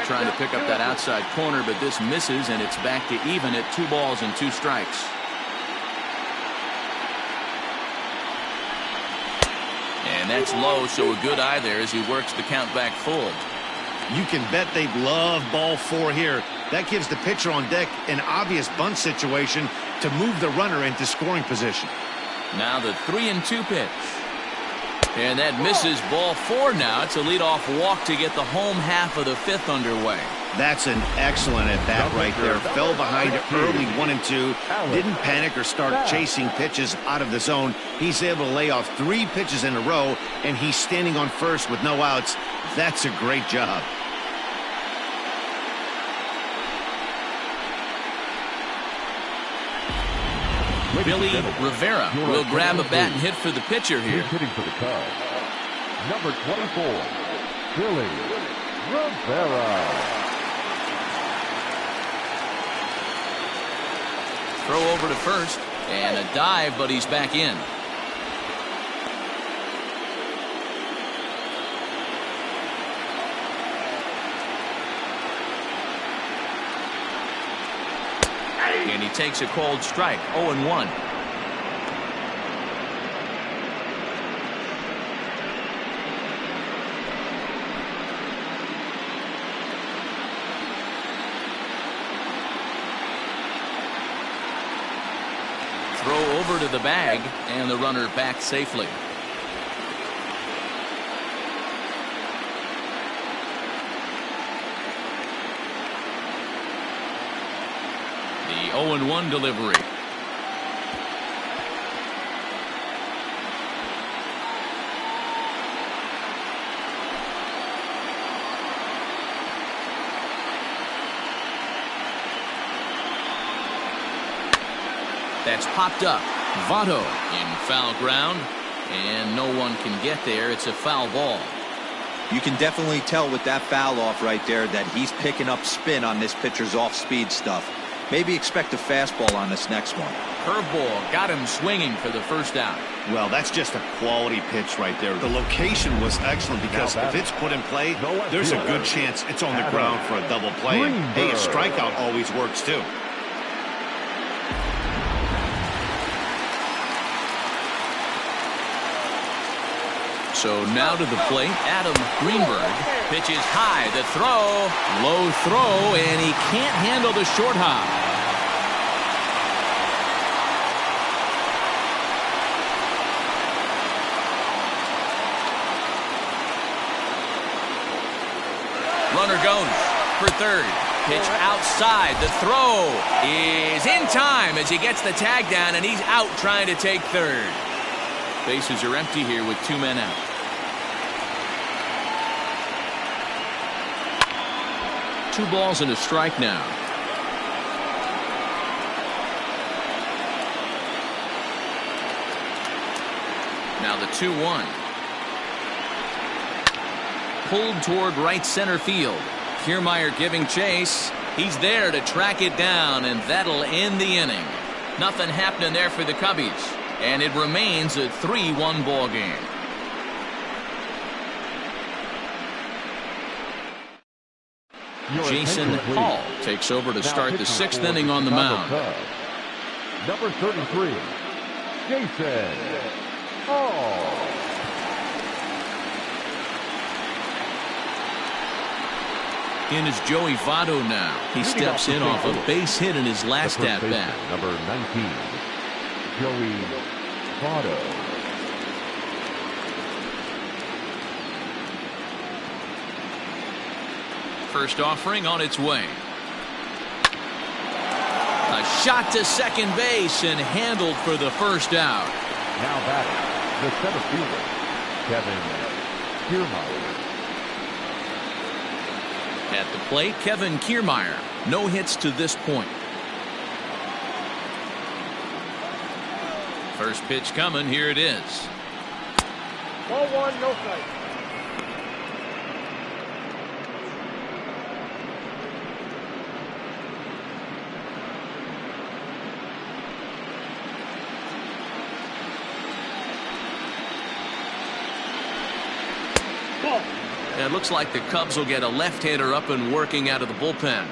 A: Trying to pick up that outside corner, but this misses, and it's back to even at 2 balls and 2 strikes. And that's low, so a good eye there as he works the count back full.
B: You can bet they love ball 4 here. That gives the pitcher on deck an obvious bunt situation to move the runner into scoring position.
A: Now the 3-2 pitch. And that misses ball 4 now. It's a leadoff walk to get the home half of the 5th underway.
B: That's an excellent at-bat right there. Fell behind early 1 and 2. Didn't panic or start chasing pitches out of the zone. He's able to lay off 3 pitches in a row, and he's standing on first with no outs. That's a great job.
A: Billy Rivera will grab a bat and hit for the pitcher here.
C: He's hitting for the Cubs. Number 24, Billy Rivera.
A: Throw over to first, and a dive, but he's back in. And he takes a cold strike, 0-1. Throw over to the bag, and the runner back safely. The 0-1 delivery. That's popped up. Votto in foul ground, and no one can get there. It's a foul ball.
G: You can definitely tell with that foul off right there that he's picking up spin on this pitcher's off-speed stuff. Maybe expect a fastball on this next one.
A: Curveball got him swinging for the first out.
B: Well, that's just a quality pitch right there. The location was excellent because if it's put in play, there's a good chance it's on the ground for a double play. And, hey, a strikeout always works too.
A: So now to the plate, Adam Greenberg pitches high. The throw, low throw, and he can't handle the short hop. Runner goes for third. Pitch outside. The throw is in time as he gets the tag down, and he's out trying to take third. Bases are empty here with 2 men out. Two balls and a strike now. Now the 2-1. Pulled toward right center field. Kiermaier giving chase. He's there to track it down, and that'll end the inning. Nothing happening there for the Cubbies, and it remains a 3-1 ball game. Jason Hall takes over to start the 6th inning on the mound.
C: Number 33, Jason Hall.
A: In is Joey Votto now. He steps in off a base hit in his last at-bat.
C: Number 19, Joey Votto.
A: First offering on its way. A shot to second base and handled for the first out.
C: Now batting, the center fielder, Kevin Kiermaier.
A: At the plate, Kevin Kiermaier. No hits to this point. First pitch coming. Here it is.
F: Ball 1, no strike.
A: It looks like the Cubs will get a left-hander up and working out of the bullpen.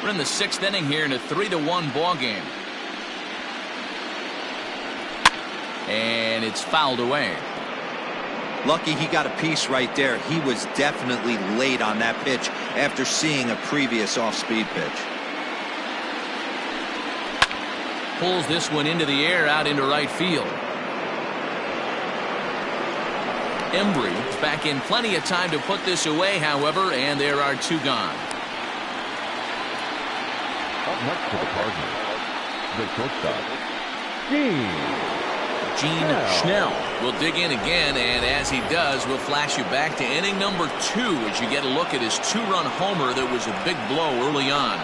A: We're in the 6th inning here in a 3-1 ball game. And it's fouled away.
G: Lucky he got a piece right there. He was definitely late on that pitch after seeing a previous off-speed pitch.
A: Pulls this one into the air out into right field. Embry is back in plenty of time to put this away, however, and there are 2 gone.
C: Up next for the Cardinals, the shortstop,
A: Gene Schnell will dig in again, and as he does, we'll flash you back to inning number 2 as you get a look at his 2-run homer that was a big blow early on.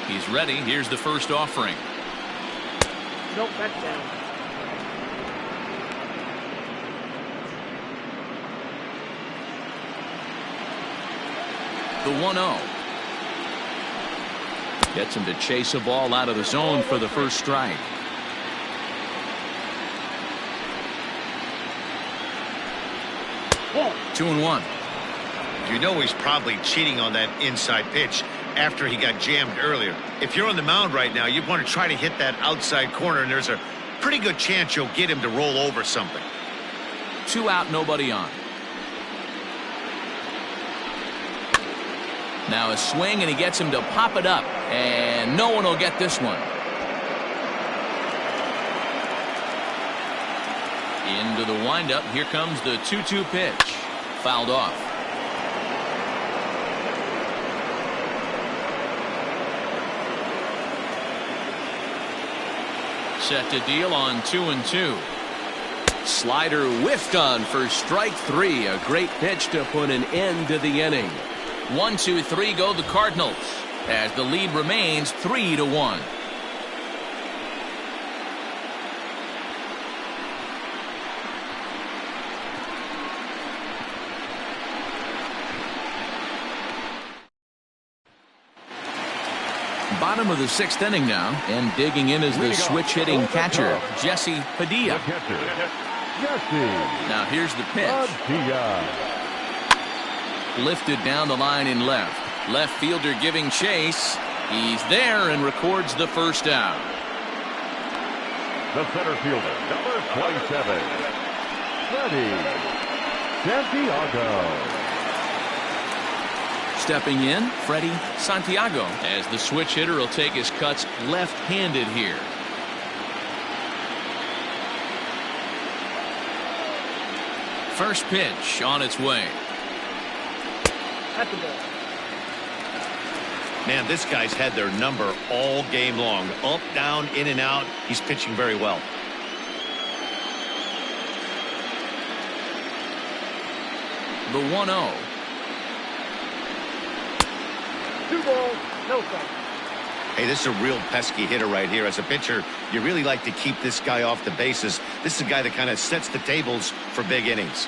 A: He's ready. Here's the first offering.
F: Nope, that's down.
A: The 1-0. Gets him to chase a ball out of the zone for the first strike.
F: Ball.
A: 2-1.
B: You know he's probably cheating on that inside pitch after he got jammed earlier. If you're on the mound right now, you want to try to hit that outside corner, and there's a pretty good chance you'll get him to roll over something.
A: 2 out, nobody on. Now a swing, and he gets him to pop it up, and no one will get this one. Into the windup. Here comes the 2-2 pitch. Fouled off. Set to deal on 2-2. Slider whiffed on for strike 3. A great pitch to put an end to the inning. 1-2-3 go the Cardinals as the lead remains 3-1. Bottom of the 6th inning now, and digging in is the switch-hitting catcher, Jesse Padilla. Now here's the pitch. Lifted down the line in left. Left fielder giving chase. He's there and records the first out.
C: The center fielder, number 27, Freddie Santiago.
A: Stepping in, Freddie Santiago, as the switch hitter will take his cuts left-handed here. First pitch on its way.
F: That's the ball.
B: Man, this guy's had their number all game long. Up, down, in and out. He's pitching very well.
A: The 1-0.
F: 2 balls, no strikes.
B: Hey, this is a real pesky hitter right here. As a pitcher, you really like to keep this guy off the bases. This is a guy that kind of sets the tables for big innings.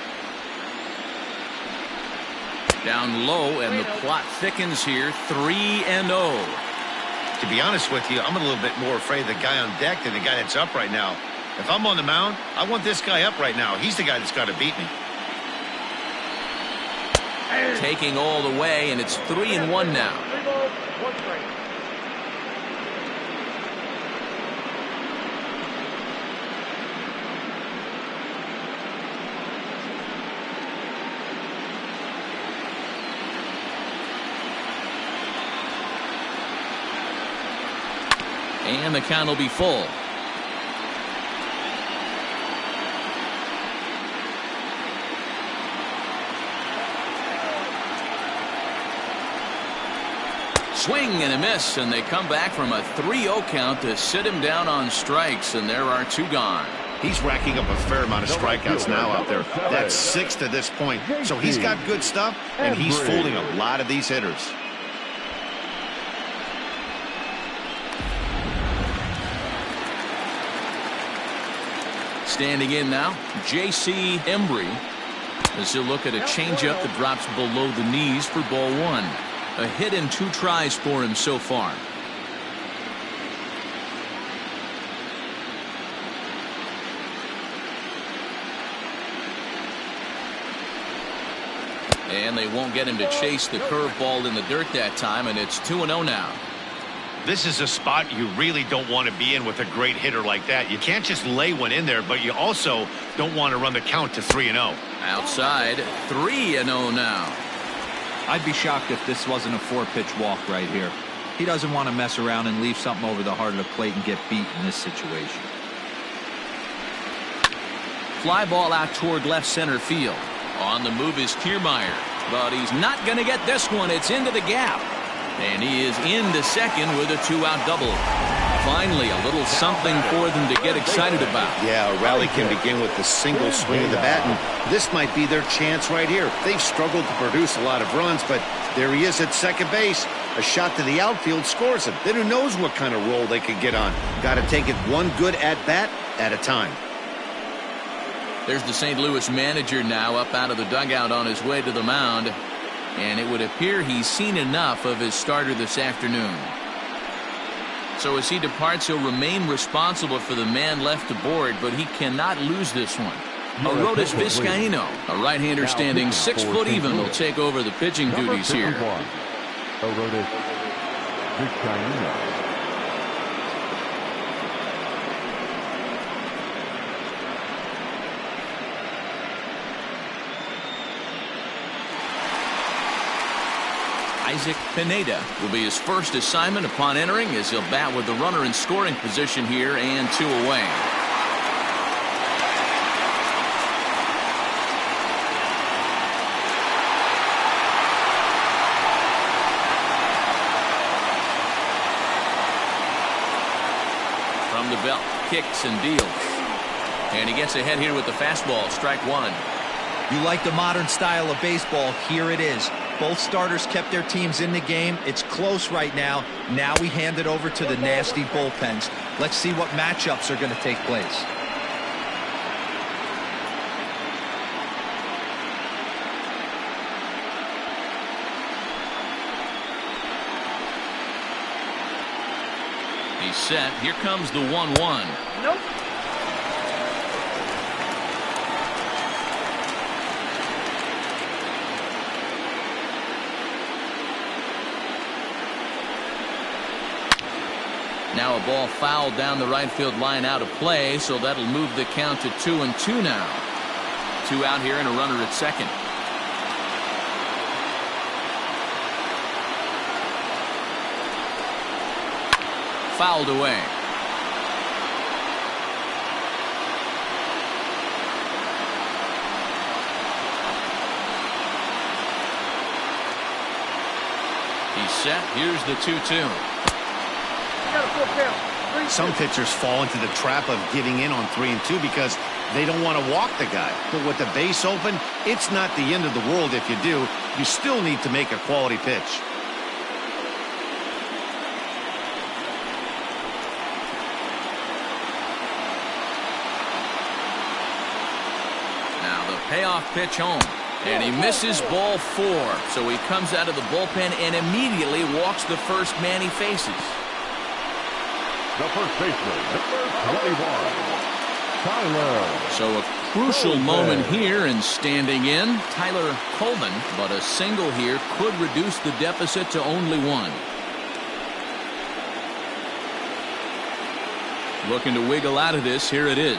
A: Down low, and the plot thickens here. 3-0.
B: To be honest with you, I'm a little bit more afraid of the guy on deck than the guy that's up right now. If I'm on the mound, I want this guy up right now. He's the guy that's got to beat me.
A: Taking all the way, and it's 3-1 now.
F: 3 balls, 1 strike.
A: And the count will be full. Swing and a miss, and they come back from a 3-0 count to sit him down on strikes, and there are 2 gone.
B: He's racking up a fair amount of strikeouts now out there. That's 6 to this point. So he's got good stuff, and he's fooling a lot of these hitters.
A: Standing in now, J.C. Embry, as he'll look at a changeup that drops below the knees for ball 1. A hit in 2 tries for him so far. And they won't get him to chase the curveball in the dirt that time, and it's 2-0 now.
B: This is a spot you really don't want to be in with a great hitter like that. You can't just lay one in there, but you also don't want to run the count to 3-0.
A: Outside, 3-0 now.
D: I'd be shocked if this wasn't a 4-pitch walk right here. He doesn't want to mess around and leave something over the heart of the plate and get beat in this situation.
A: Fly ball out toward left center field. On the move is Kiermaier, but he's not going to get this one. It's into the gap. And he is into second with a 2-out double. Finally, a little something for them to get excited about.
B: Yeah, a rally can begin with the single swing of the bat, and this might be their chance right here. They've struggled to produce a lot of runs, but there he is at second base. A shot to the outfield scores him. Then who knows what kind of roll they could get on. Got to take it one good at-bat at a time.
A: There's the St. Louis manager now up out of the dugout on his way to the mound. And it would appear he's seen enough of his starter this afternoon. So as he departs, he'll remain responsible for the man left aboard, but he cannot lose this one. Arodys Vizcaíno, a right-hander standing 6 foot even, will take over the pitching duties here.
C: Arodys Vizcaíno.
A: Isaac Pineda will be his first assignment upon entering, as he'll bat with the runner in scoring position here and 2 away. From the belt, kicks and deals. And he gets ahead here with the fastball, strike 1.
D: You like the modern style of baseball, here it is. Both starters kept their teams in the game. It's close right now. Now we hand it over to the nasty bullpens. Let's see what matchups are going to take place.
A: He's set. Here comes the 1-1.
F: Nope.
A: Now a ball fouled down the right field line out of play, so that'll move the count to 2-2 now. 2 out here and a runner at second. Fouled away. He's set. Here's the 2-2.
B: Some pitchers fall into the trap of giving in on 3-2 because they don't want to walk the guy. But with the base open, it's not the end of the world if you do. You still need to make a quality pitch.
A: Now the payoff pitch home. And he misses ball 4. So he comes out of the bullpen and immediately walks the first man he faces.
C: The first baseman, number 21, Tyler.
A: So a crucial moment here, and standing in, Tyler Coleman. But a single here could reduce the deficit to only 1. Looking to wiggle out of this. Here it is.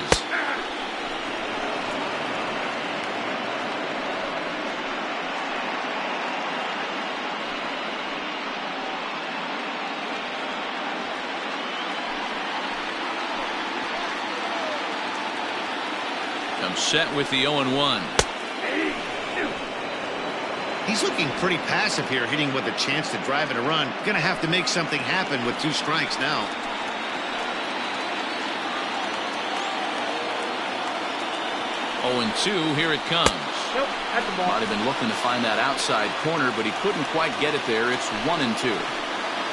A: Set with the 0-1.
B: He's looking pretty passive here, hitting with a chance to drive it a run. Gonna have to make something happen with 2 strikes now.
A: Oh, 2, here it comes.
F: Nope, at the ball.
A: Might have been looking to find that outside corner, but he couldn't quite get it there. It's 1-2.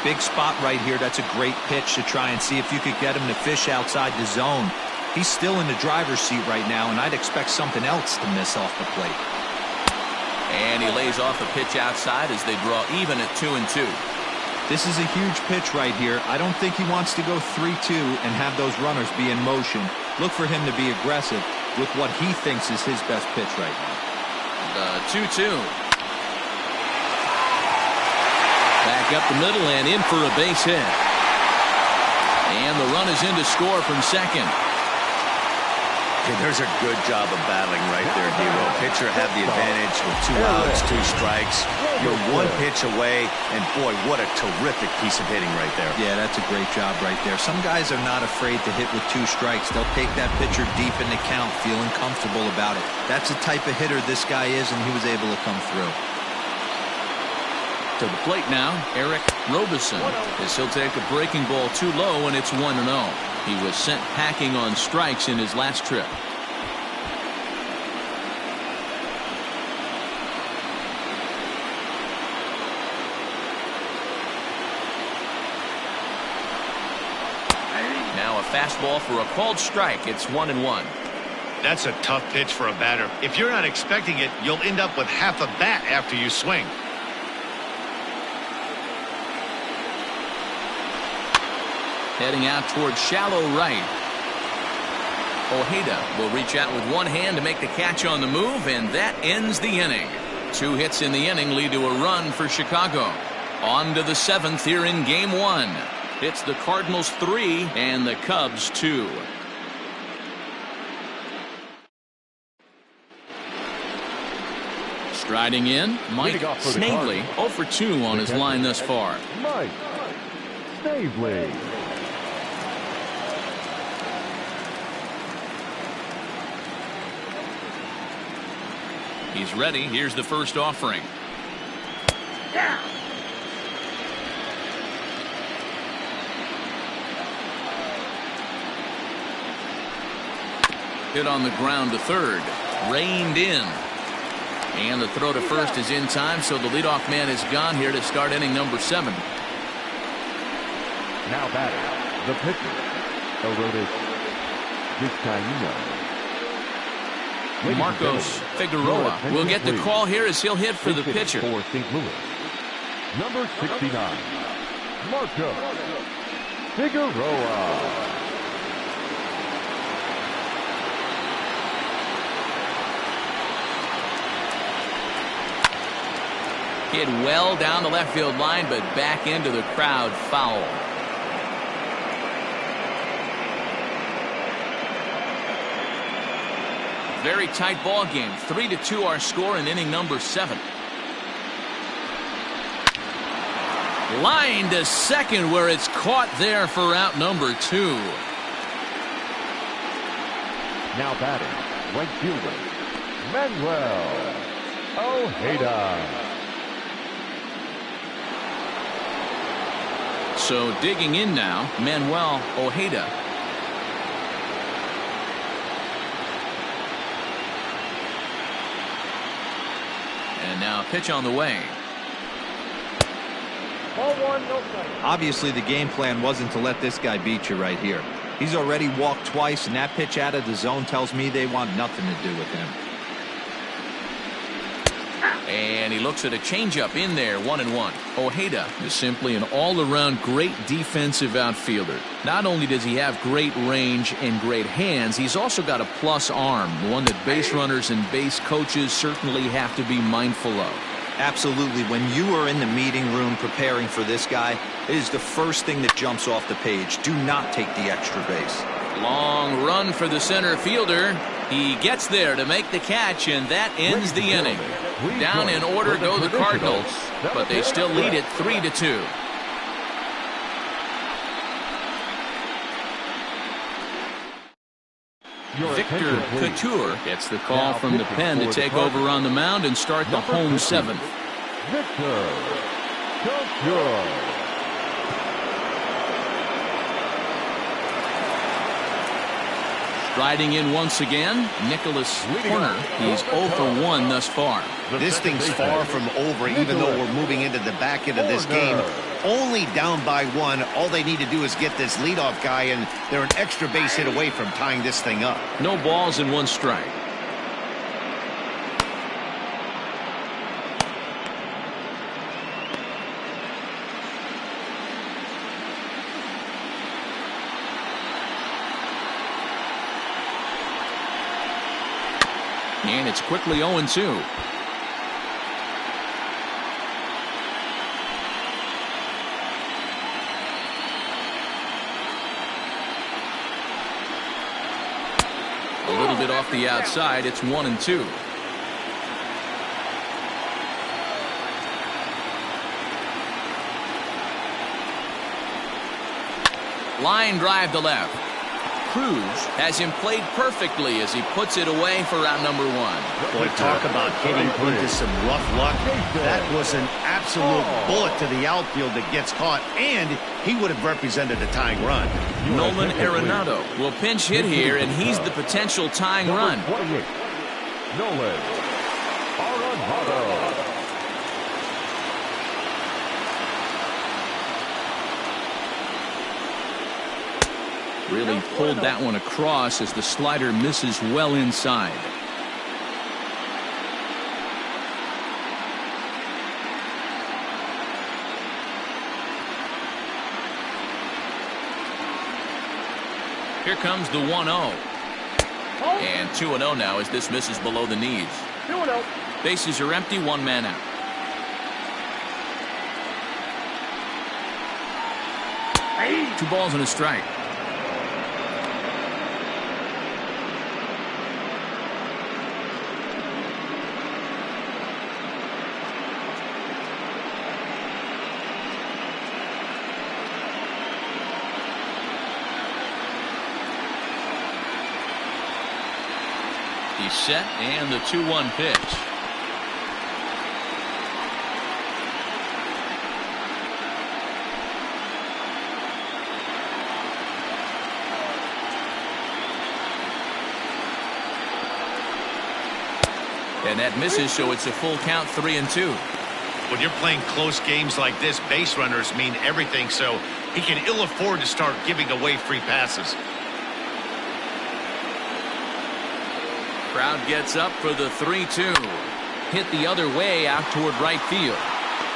D: Big spot right here. That's a great pitch to try and see if you could get him to fish outside the zone. He's still in the driver's seat right now, and I'd expect something else to miss off the plate.
A: And he lays off a pitch outside as they draw even at 2-2.
D: This is a huge pitch right here. I don't think he wants to go 3-2 and have those runners be in motion. Look for him to be aggressive with what he thinks is his best pitch right now.
A: The 2-2. Back up the middle and in for a base hit. And the run is in to score from second.
B: Okay, there's a good job of battling right there, Hero. Pitcher had the advantage with 2 outs, 2 strikes. You're 1 pitch away, and boy, what a terrific piece of hitting right there.
D: Yeah, that's a great job right there. Some guys are not afraid to hit with 2 strikes. They'll take that pitcher deep in the count, feeling comfortable about it. That's the type of hitter this guy is, and he was able to come through.
A: To the plate now, Eric Robeson, as he'll take a breaking ball too low, and it's 1-0. He was sent packing on strikes in his last trip. Now a fastball for a called strike. It's 1-1.
B: That's a tough pitch for a batter. If you're not expecting it, you'll end up with half a bat after you swing.
A: Heading out towards shallow right. Ojeda will reach out with one hand to make the catch on the move, and that ends the inning. 2 hits in the inning lead to a run for Chicago. On to the 7th here in Game 1. It's the Cardinals 3 and the Cubs 2. Striding in, Mike Snavely, 0 for 2 on his line thus far.
C: Mike Snavely.
A: He's ready. Here's the first offering. Hit on the ground to third. Reined in. And the throw to first is in time, so the leadoff man is gone here to start inning number 7.
C: Now batting, the pitcher, Arodys Vizcaíno.
A: Marcos Figueroa will get the call here as he'll hit for the pitcher.
C: For St. Louis, number 69, Marcos Figueroa.
A: Hit well down the left field line, but back into the crowd foul. Very tight ball game. 3-2 our score in inning number 7. Line to second where it's caught there for out number 2.
C: Now batting, right fielder, Manuel Ojeda.
A: So digging in now, Manuel Ojeda. And now pitch on the way.
F: Ball 1, no strike.
D: Obviously, the game plan wasn't to let this guy beat you right here. He's already walked twice, and that pitch out of the zone tells me they want nothing to do with him.
A: And he looks at a changeup in there, 1-1. Ojeda is simply an all-around great defensive outfielder. Not only does he have great range and great hands, he's also got a plus arm, one that base runners and base coaches certainly have to be mindful of.
D: Absolutely. When you are in the meeting room preparing for this guy, it is the first thing that jumps off the page. Do not take the extra base.
A: Long run for the center fielder. He gets there to make the catch, and that ends the inning. Down in order go the Cardinals, but they still lead it 3-2. Victor Couture gets the call from the pen to take over on the mound and start the home 7th.
C: Victor Couture.
A: Striding in once again, Nicholas Horner. He's 0 for 1 thus far.
B: This thing's far from over, even though we're moving into the back end of this game. Only down by 1. All they need to do is get this leadoff guy, and they're an extra base hit away from tying this thing up.
A: No balls and 1 strike. And it's quickly 0-2. bit off the outside. It's 1-2. Line drive to left. Cruz has him played perfectly as he puts it away for out number 1.
B: Boy, talk about getting into some rough luck. That was an absolute bullet to the outfield that gets caught, and he would have represented a tying run.
A: Nolan Arenado will pinch hit here, and he's the potential tying run.
C: Nolan Arenado.
A: Really pulled that one across as the slider misses well inside. Here comes the 1-0. And 2-0 now as this misses below the knees.
F: 2-0.
A: Bases are empty, 1 man out.
F: Hey.
A: 2 balls and a strike. He's set, and the 2-1 pitch. And that misses, so it's a full count, 3-2.
B: When you're playing close games like this, base runners mean everything, so he can ill afford to start giving away free passes.
A: Crowd gets up for the 3-2. Hit the other way out toward right field.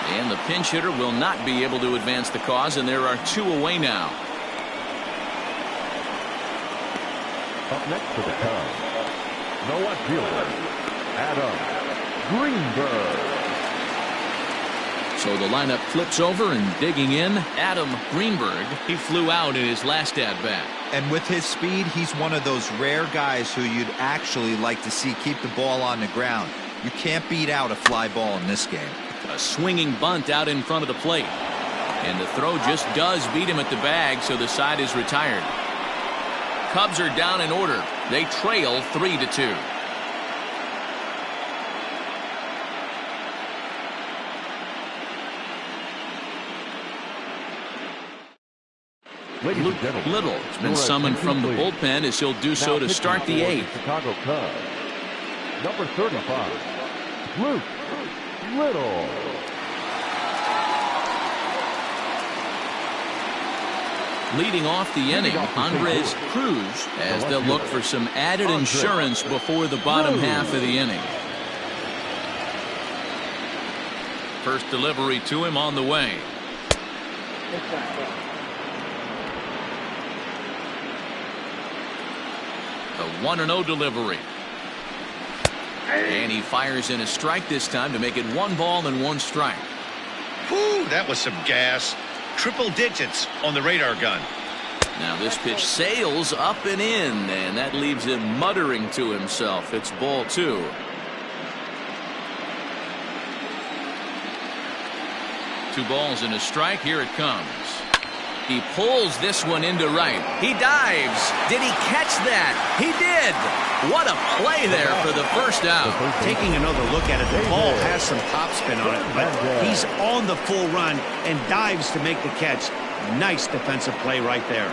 A: And the pinch hitter will not be able to advance the cause, and there are 2 away now.
C: Up next to the Cubs, no outfielder, Adam Greenberg.
A: So the lineup flips over, and digging in, Adam Greenberg. He flew out in his last at-bat.
G: And with his speed, he's one of those rare guys who you'd actually like to see keep the ball on the ground. You can't beat out a fly ball in this game.
A: A swinging bunt out in front of the plate. And the throw just does beat him at the bag, so the side is retired. Cubs are down in order. They trail 3-2.
C: Luke
A: Little has been summoned from the bullpen as he'll do so to start the 8th.
C: Chicago Cubs, number 35, Luke Little.
A: Leading off the inning, Andres Cruz, as they'll look for some added insurance before the bottom half of the inning. First delivery to him on the way. A 1-0 delivery. And he fires in a strike this time to make it 1 ball and 1 strike.
B: Whew, that was some gas. Triple digits on the radar gun.
A: Now this pitch sails up and in, and that leaves him muttering to himself. It's ball 2. Two balls and a strike. Here it comes. He pulls this one into right. He dives. Did he catch that? He did. What a play there for the first out.
B: Taking another look at it, the ball has some topspin on it, but he's on the full run and dives to make the catch. Nice defensive play right there.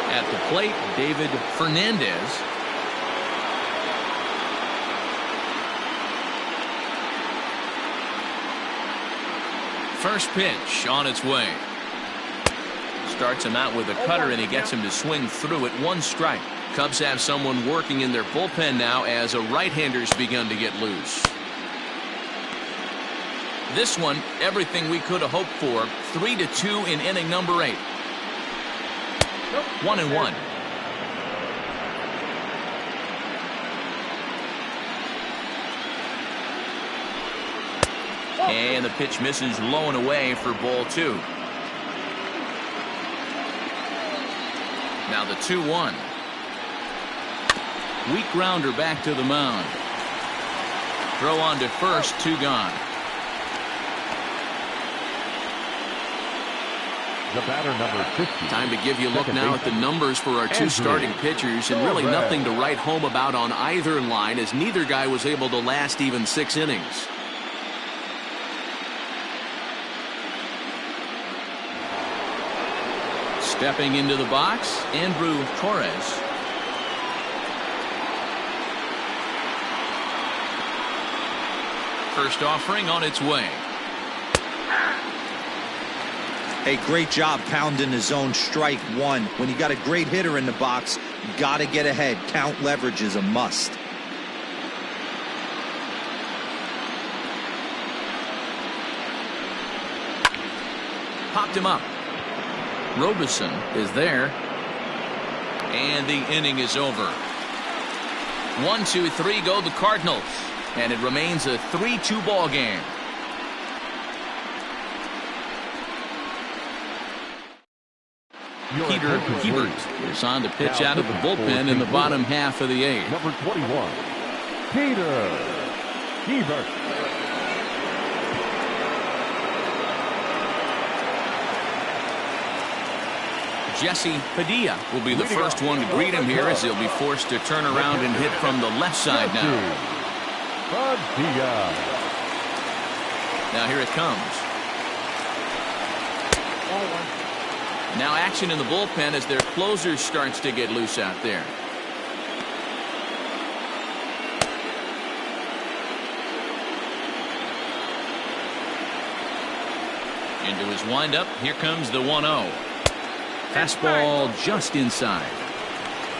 A: At the plate, David Fernandez. First pitch on its way. Starts him out with a cutter, and he gets him to swing through it. 1 strike. Cubs have someone working in their bullpen now as a right-hander's begun to get loose. This one, everything we could have hoped for. 3-2 in inning number 8. 1-1. And the pitch misses low and away for ball 2. Now the 2-1. Weak grounder back to the mound. Throw on to first, 2 gone.
C: The batter, number 50.
A: Time to give you a look now at the numbers for our 2 starting pitchers, and really nothing to write home about on either line, as neither guy was able to last even 6 innings. Stepping into the box, Andrew Torres. First offering on its way.
G: Hey, great job pounding the zone. Strike 1. When you got a great hitter in the box, got to get ahead. Count leverage is a must.
A: Popped him up. Robeson is there. And the inning is over. 1, 2, 3 go the Cardinals. And it remains a 3-2 ball game. Peter Hebert is on to pitch out of the bullpen in the bottom half of the 8th.
C: Number 21, Peter Hebert.
A: Jesse Padilla will be the first one to greet him here, as he'll be forced to turn around and hit from the left side now.
C: Padilla.
A: Now here it comes. Now action in the bullpen as their closer starts to get loose out there. Into his windup, here comes the 1-0. Fastball just inside.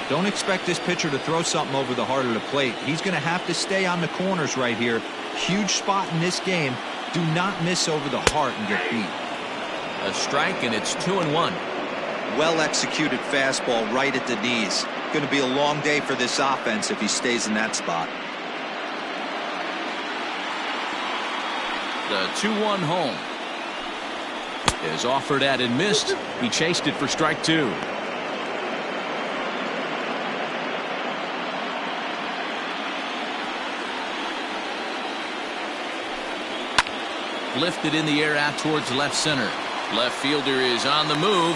G: Don't expect this pitcher to throw something over the heart of the plate. He's going to have to stay on the corners right here. Huge spot in this game. Do not miss over the heart and get beat.
A: A strike, and it's 2-1.
G: Well executed fastball right at the knees. Going to be a long day for this offense if he stays in that spot.
A: The 2-1 home is offered at and missed. He chased it for strike 2. Lifted in the air out towards left center. Left fielder is on the move.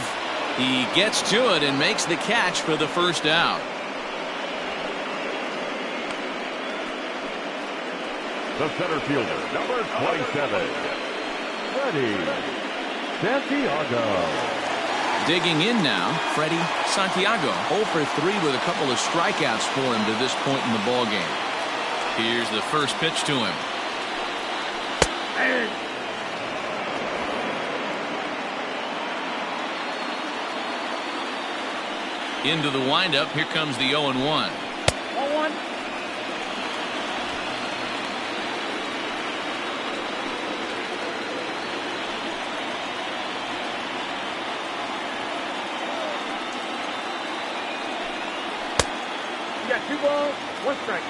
A: He gets to it and makes the catch for the first out.
C: The center fielder, number 27, Freddie Santiago.
A: Digging in now, Freddie Santiago. 0 for 3 with a couple of strikeouts for him to this point in the ballgame. Here's the first pitch to him. Into the windup, here comes the 0-1.
F: 0-1. You got 2 balls, 1 strike.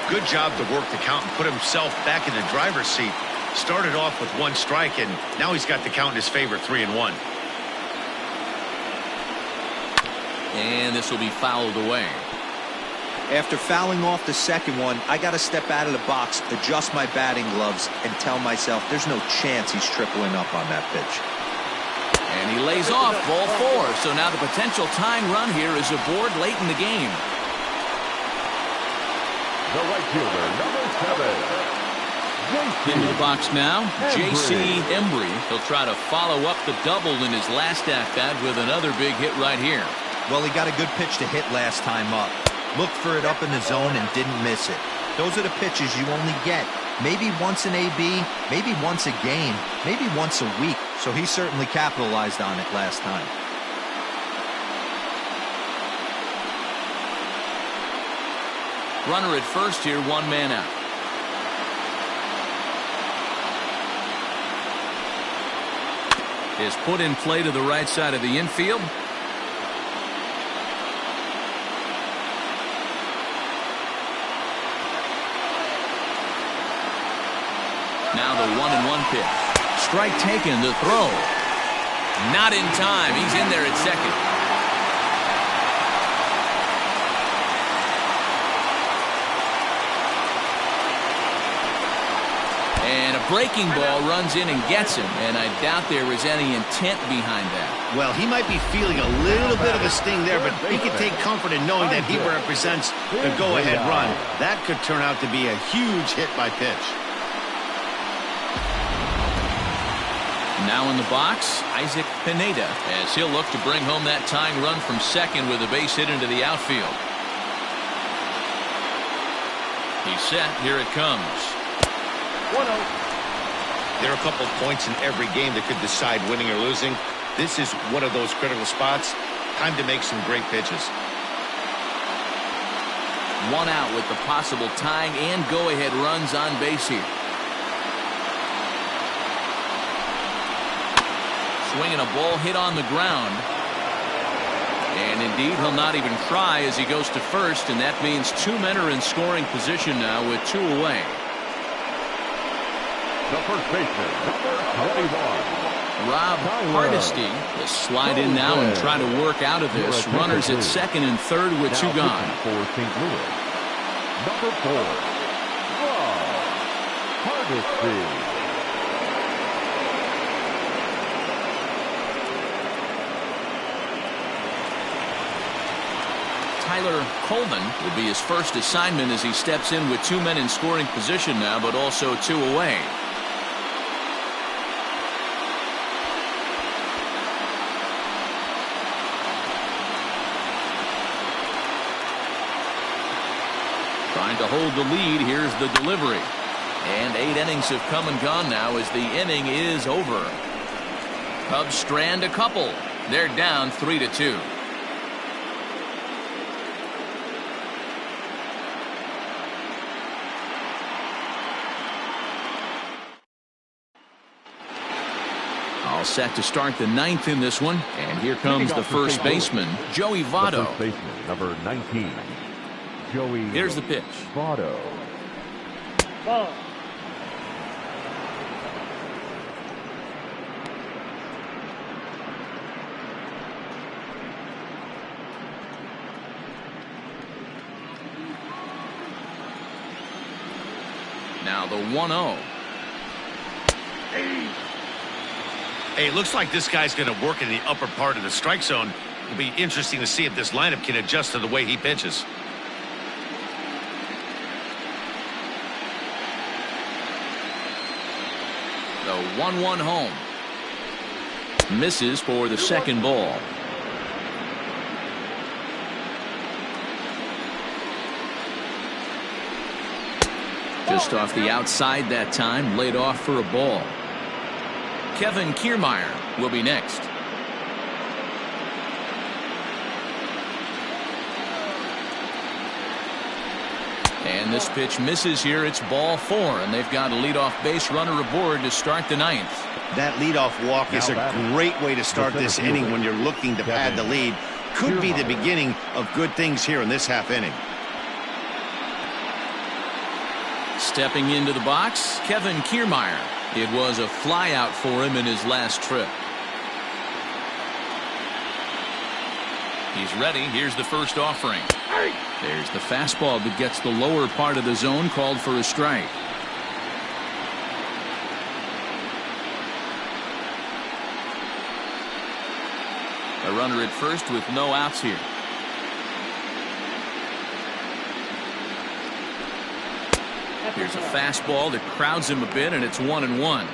B: Good job to work the count and put himself back in the driver's seat. Started off with 1 strike, and now he's got the count in his favor, 3-1.
A: And this will be fouled away.
G: After fouling off the second one, I got to step out of the box, adjust my batting gloves, and tell myself there's no chance he's tripling up on that pitch.
A: And he lays off ball 4. So now the potential tying run here is aboard late in the game.
C: The right fielder, number 7,
A: Into the box now, J.C. Embry. He'll try to follow up the double in his last at-bat with another big hit right here.
G: Well, he got a good pitch to hit last time up. Looked for it up in the zone and didn't miss it. Those are the pitches you only get. Maybe once an AB, maybe once a game, maybe once a week. So he certainly capitalized on it last time.
A: Runner at first here, 1 man out. Is put in play to the right side of the infield. Now the 1-1 pitch. Strike taken, the throw. Not in time. He's in there at second. And a breaking ball runs in and gets him, and I doubt there was any intent behind that.
B: Well, he might be feeling a little bit of a sting there, but he can take comfort in knowing that he represents the go-ahead run. That could turn out to be a huge hit by pitch.
A: Now in the box, Isaac Pineda, as he'll look to bring home that tying run from second with a base hit into the outfield. He's set. Here it comes.
F: 1-0.
B: There are a couple of points in every game that could decide winning or losing. This is one of those critical spots. Time to make some great pitches.
A: One out with the possible tying and go-ahead runs on base here. Swinging a ball hit on the ground. And indeed, he'll not even try as he goes to first, and that means two men are in scoring position now with two away.
C: The first baseman, number 21.
A: Rob Hardesty will slide in now and try to work out of this. Runners at second and third with two gone.
C: For St. Louis, number 4, Rob Hardesty.
A: Tyler Coleman will be his first assignment as he steps in with two men in scoring position now, but also two away. Trying to hold the lead. Here's the delivery. And 8 innings have come and gone now as the inning is over. Cubs strand a couple. They're down 3-2. All set to start the 9th in this one. And here comes the first baseman, Joey Votto.
C: The first baseman, number 19. Joey.
A: Here's the pitch.
C: Votto.
F: Ball.
A: Now the 1-0.
B: Hey, it looks like this guy's going to work in the upper part of the strike zone. It'll be interesting to see if this lineup can adjust to the way he pitches.
A: The 1-1 home. Misses for the second ball. Just off the outside that time, laid off for a ball. Kevin Kiermaier will be next. And this pitch misses here. It's ball 4, and they've got a leadoff base runner aboard to start the 9th.
B: That leadoff walk is a great way to start this inning when you're looking to pad the lead. Could be the beginning of good things here in this half inning.
A: Stepping into the box, Kevin Kiermaier. It was a flyout for him in his last trip. He's ready. Here's the first offering. There's the fastball that gets the lower part of the zone, called for a strike. A runner at first with no outs here. Here's a fastball that crowds him a bit, and it's 1-1.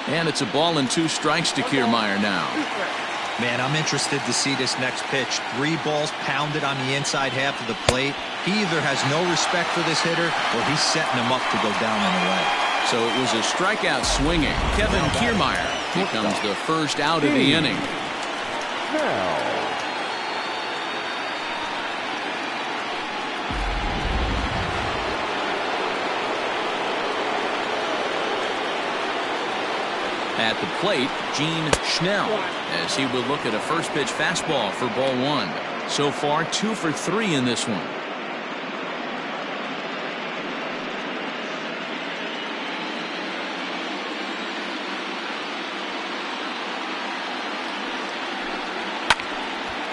A: And it's a ball and 2 strikes to Kiermaier now.
D: Man, I'm interested to see this next pitch. 3 balls pounded on the inside half of the plate. He either has no respect for this hitter or he's setting him up to go down and away.
A: So it was a strikeout swinging Kevin Kiermaier becomes the first out of the inning.
C: Now,
A: At the plate, Gene Schnell, as he will look at a first pitch fastball for ball one. So far, 2 for 3 in this one.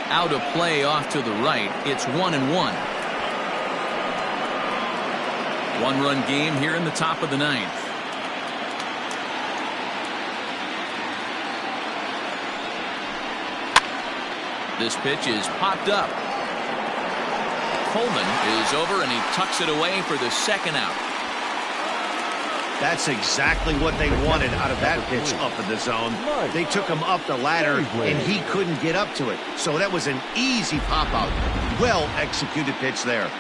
A: Out of play off to the right. It's 1-1. One-run game here in the top of the ninth. This pitch is popped up. Coleman is over and he tucks it away for the second out.
B: That's exactly what they wanted out of that pitch up in the zone. They took him up the ladder and he couldn't get up to it. So that was an easy pop out. Well executed pitch there.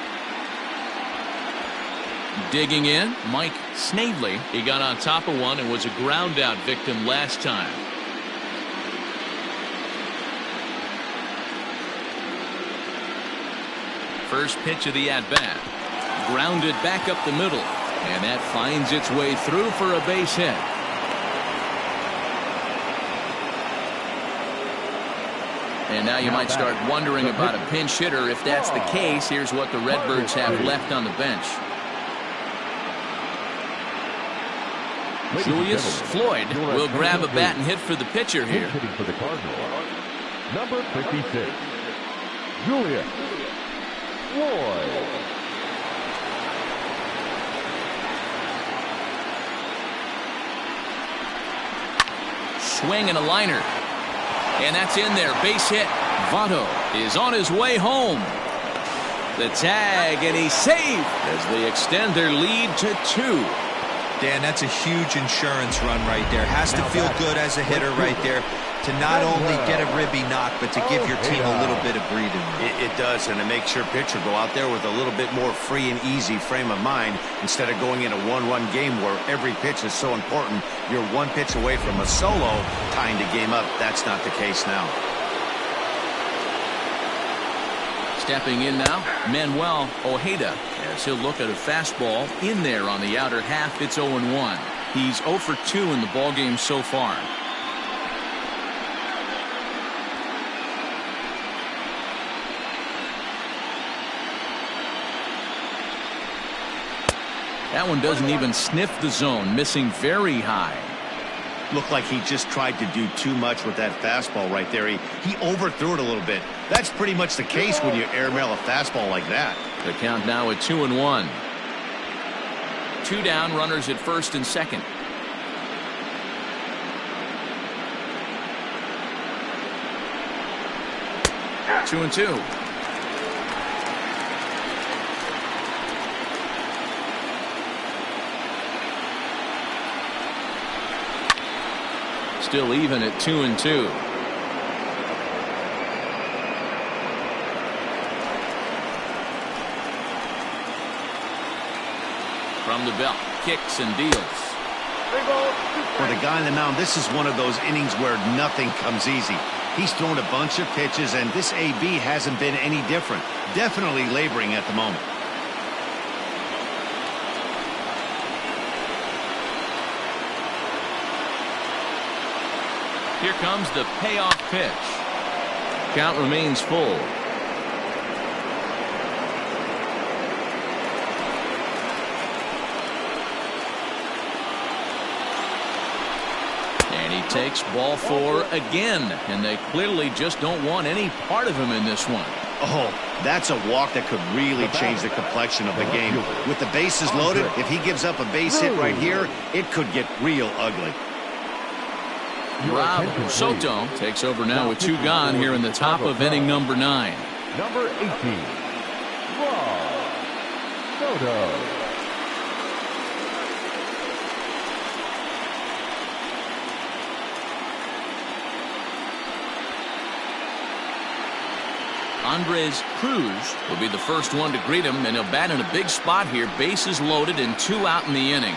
A: Digging in, Mike Snavely. He got on top of one and was a ground out victim last time. First pitch of the at-bat. Grounded back up the middle. And that finds its way through for a base hit. And now you might start wondering about a pinch hitter. If that's the case, here's what the Redbirds have left on the bench. Julius Floyd will grab a bat and hit for the pitcher here.
C: Hitting for the Cardinals, number 56, Julius Floyd.
A: Swing and a liner. And that's in there. Base hit. Votto is on his way home. The tag, and he's saved as they extend their lead to 2.
D: Dan, that's a huge insurance run right there. Has to feel good as a hitter right there to not only get a ribby knock, but to give your team a little bit of breathing room.
B: It does, and it makes your pitcher go out there with a little bit more free and easy frame of mind instead of going in a one-run game where every pitch is so important. You're one pitch away from a solo tying the game up. That's not the case now.
A: Stepping in now, Manuel Ojeda, as he'll look at a fastball in there on the outer half. It's 0-1. He's 0 for 2 in the ballgame so far. That one doesn't even sniff the zone, missing very high.
B: Looked like he just tried to do too much with that fastball right there. He overthrew it a little bit. That's pretty much the case when you airmail a fastball like that.
A: The count now at 2-1. 2 down, runners at first and second. Two and 2. Still even at 2-2. From the belt, kicks and deals.
B: For the guy on the mound, this is one of those innings where nothing comes easy. He's thrown a bunch of pitches, and this AB hasn't been any different. Definitely laboring at the moment.
A: Here comes the payoff pitch. Count remains full. And he takes ball 4 again. And they clearly just don't want any part of him in this one.
B: Oh, that's a walk that could really change the complexion of the game. With the bases loaded, if he gives up a base hit right here, it could get real ugly.
A: Rob Soto takes over now with 2 gone here in the top of inning number 9.
C: Number 18, Rob Soto.
A: Andres Cruz will be the first one to greet him, and he'll bat in a big spot here. Bases loaded and 2 out in the inning.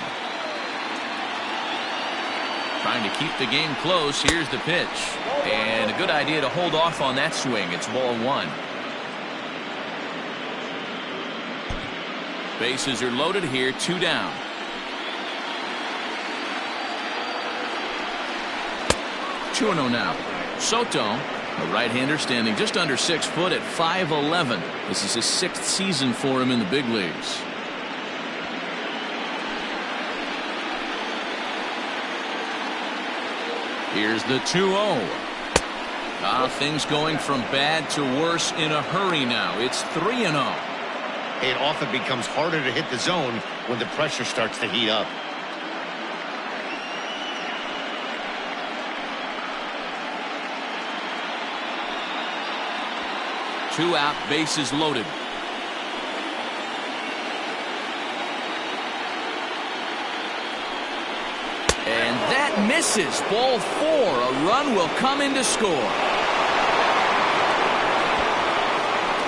A: Trying to keep the game close. Here's the pitch. And a good idea to hold off on that swing. It's ball 1. Bases are loaded here. 2 down. 2-0 now. Soto, a right-hander standing just under 6 foot at 5'11". This is his 6th season for him in the big leagues. Here's the 2-0. Things going from bad to worse in a hurry now. It's 3-0.
B: It often becomes harder to hit the zone when the pressure starts to heat up.
A: Two out, bases loaded. And that misses. Ball 4. A run will come in to score.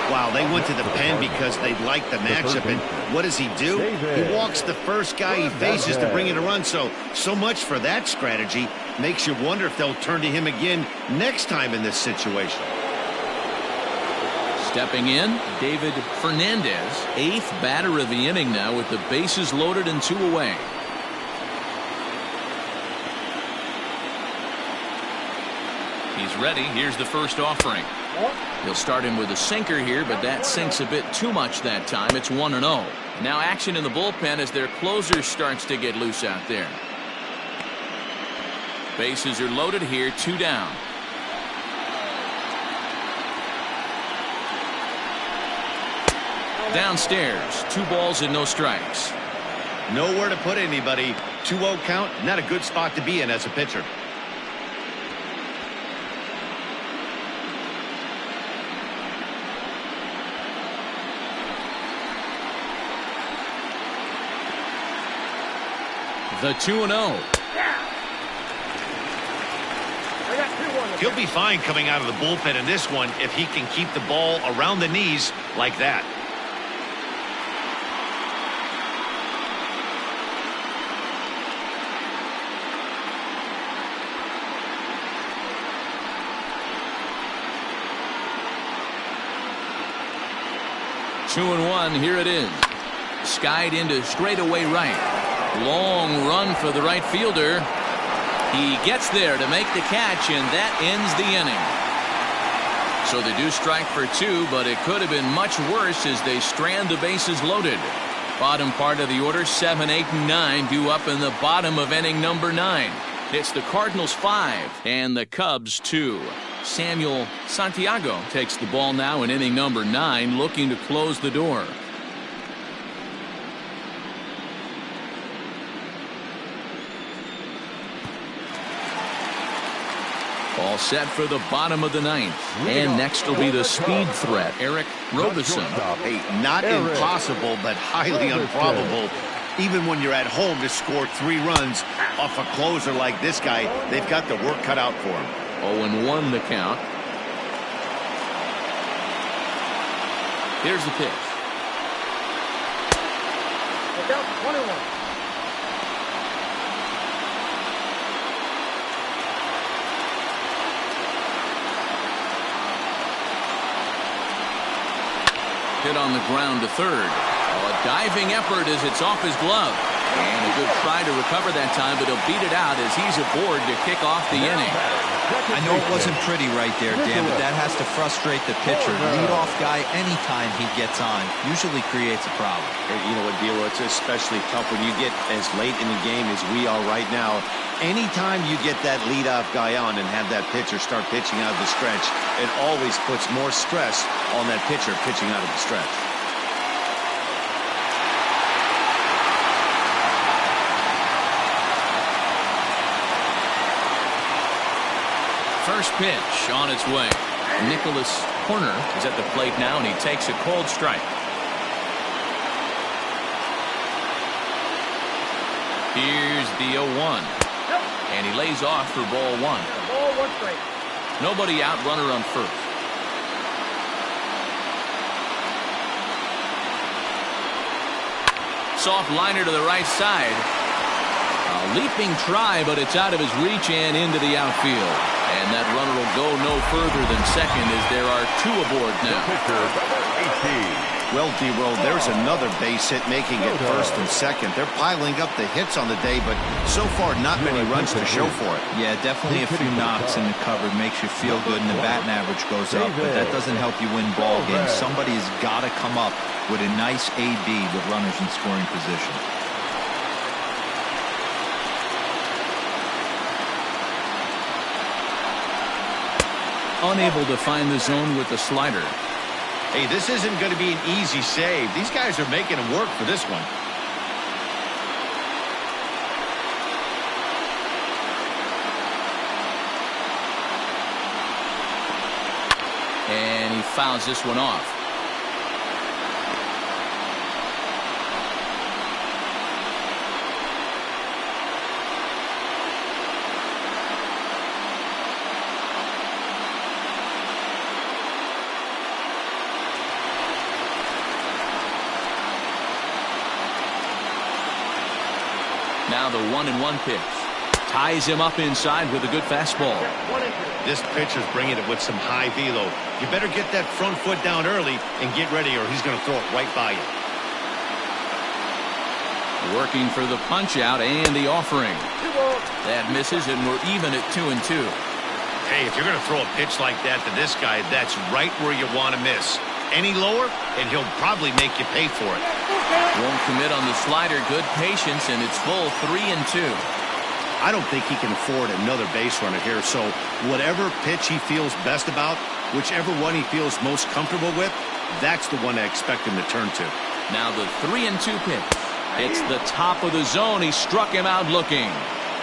B: Wow, they went to the pen because they liked the matchup. And what does he do? He walks the first guy he faces to bring in a run. So much for that strategy. Makes you wonder if they'll turn to him again next time in this situation.
A: Stepping in, David Fernandez, 8th batter of the inning now with the bases loaded and 2 away. He's ready. Here's the first offering. He'll start him with a sinker here, but that sinks a bit too much that time. It's 1-0. Now action in the bullpen as their closer starts to get loose out there. Bases are loaded here, 2 down. Downstairs, 2 balls and no strikes.
B: Nowhere to put anybody. 2-0 count, not a good spot to be in as a pitcher.
A: The 2-0.
B: He'll be fine coming out of the bullpen in this one if he can keep the ball around the knees like that.
A: Two and 1. Here it is. Skied into straightaway right. Long run for the right fielder. He gets there to make the catch, and that ends the inning. So they do strike for 2, but it could have been much worse as they strand the bases loaded. Bottom part of the order, 7, 8, and 9 due up in the bottom of inning number 9. It's the Cardinals 5 and the Cubs 2. Samuel Santiago takes the ball now in inning number 9, looking to close the door. All set for the bottom of the 9th. And next will be the speed threat, Eric Robinson.
B: Hey, not impossible, but highly improbable. Even when you're at home to score 3 runs off a closer like this guy, they've got the work cut out for him.
A: 0-1 the count. Here's the pitch.
F: Look out, 21.
A: Hit on the ground to third. A diving effort as it's off his glove. And a good try to recover that time, but he'll beat it out as he's aboard to kick off the inning.
D: I know it wasn't pretty right there, Dan, but that has to frustrate the pitcher. Leadoff guy, anytime he gets on, usually creates a problem.
B: You know what, D'Lo, it's especially tough when you get as late in the game as we are right now. Anytime you get that leadoff guy on and have that pitcher start pitching out of the stretch, it always puts more stress on that pitcher pitching out of the stretch.
A: First pitch on its way. Nicholas Horner is at the plate now, and he takes a cold strike. Here's the 0-1. And he lays off for ball 1.
F: Ball 1 straight.
A: Nobody out, runner on first. Soft liner to the right side. A leaping try, but it's out of his reach and into the outfield. And that runner will go no further than second as there are 2 aboard now.
B: Well, D-Roll, there's another base hit, making it first and second. They're piling up the hits on the day, but so far not many runs to show for it.
D: Yeah, definitely a few knocks in the cupboard makes you feel good, and the batting average goes up, but that doesn't help you win ball games. Somebody's got to come up with a nice AB with runners in scoring position.
A: Unable to find the zone with the slider.
B: Hey, this isn't going to be an easy save. These guys are making him work for this one.
A: And he fouls this one off. Now the 1-1 pitch. Ties him up inside with a good fastball.
B: This pitcher's bringing it with some high velo. You better get that front foot down early and get ready, or he's going to throw it right by you.
A: Working for the punch out and the offering. That misses, and we're even at 2-2.
B: Hey, if you're going to throw a pitch like that to this guy, that's right where you want to miss. Any lower, and he'll probably make you pay for it.
A: Won't commit on the slider. Good patience, and it's full 3-2.
B: I don't think he can afford another base runner here, so whatever pitch he feels best about, whichever one he feels most comfortable with, that's the one I expect him to turn to.
A: Now the 3-2 pitch. It's the top of the zone. He struck him out looking.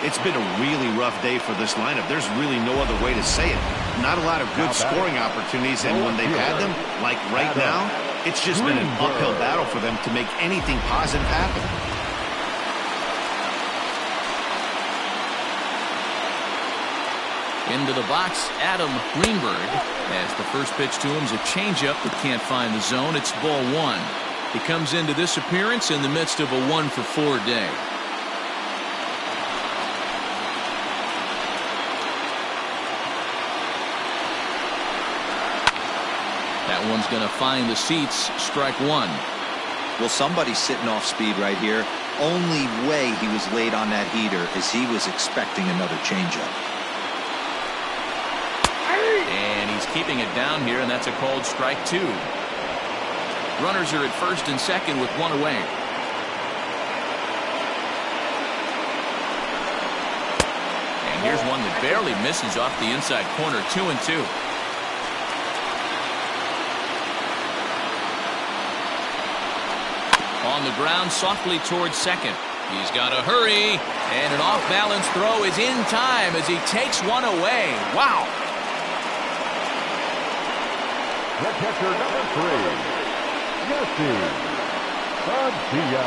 B: It's been a really rough day for this lineup. There's really no other way to say it. Not a lot of good scoring opportunities, and when they've had them, like right now, it's just been an uphill battle for them to make anything positive happen.
A: Into the box, Adam Greenberg. As the first pitch to him is a changeup that can't find the zone. It's ball one. He comes into this appearance in the midst of a 1-for-4 day. That one's going to find the seats. Strike one.
G: Well, somebody's sitting off speed right here. Only way he was late on that heater is he was expecting another changeup.
A: And he's keeping it down here, and that's a called strike two. Runners are at first and second with one away. And here's one that barely misses off the inside corner. 2-2. On the ground, softly towards second. He's got to hurry, and an off-balance throw is in time as he takes one away. Wow.
C: The catcher, number 3, Jesse Padilla.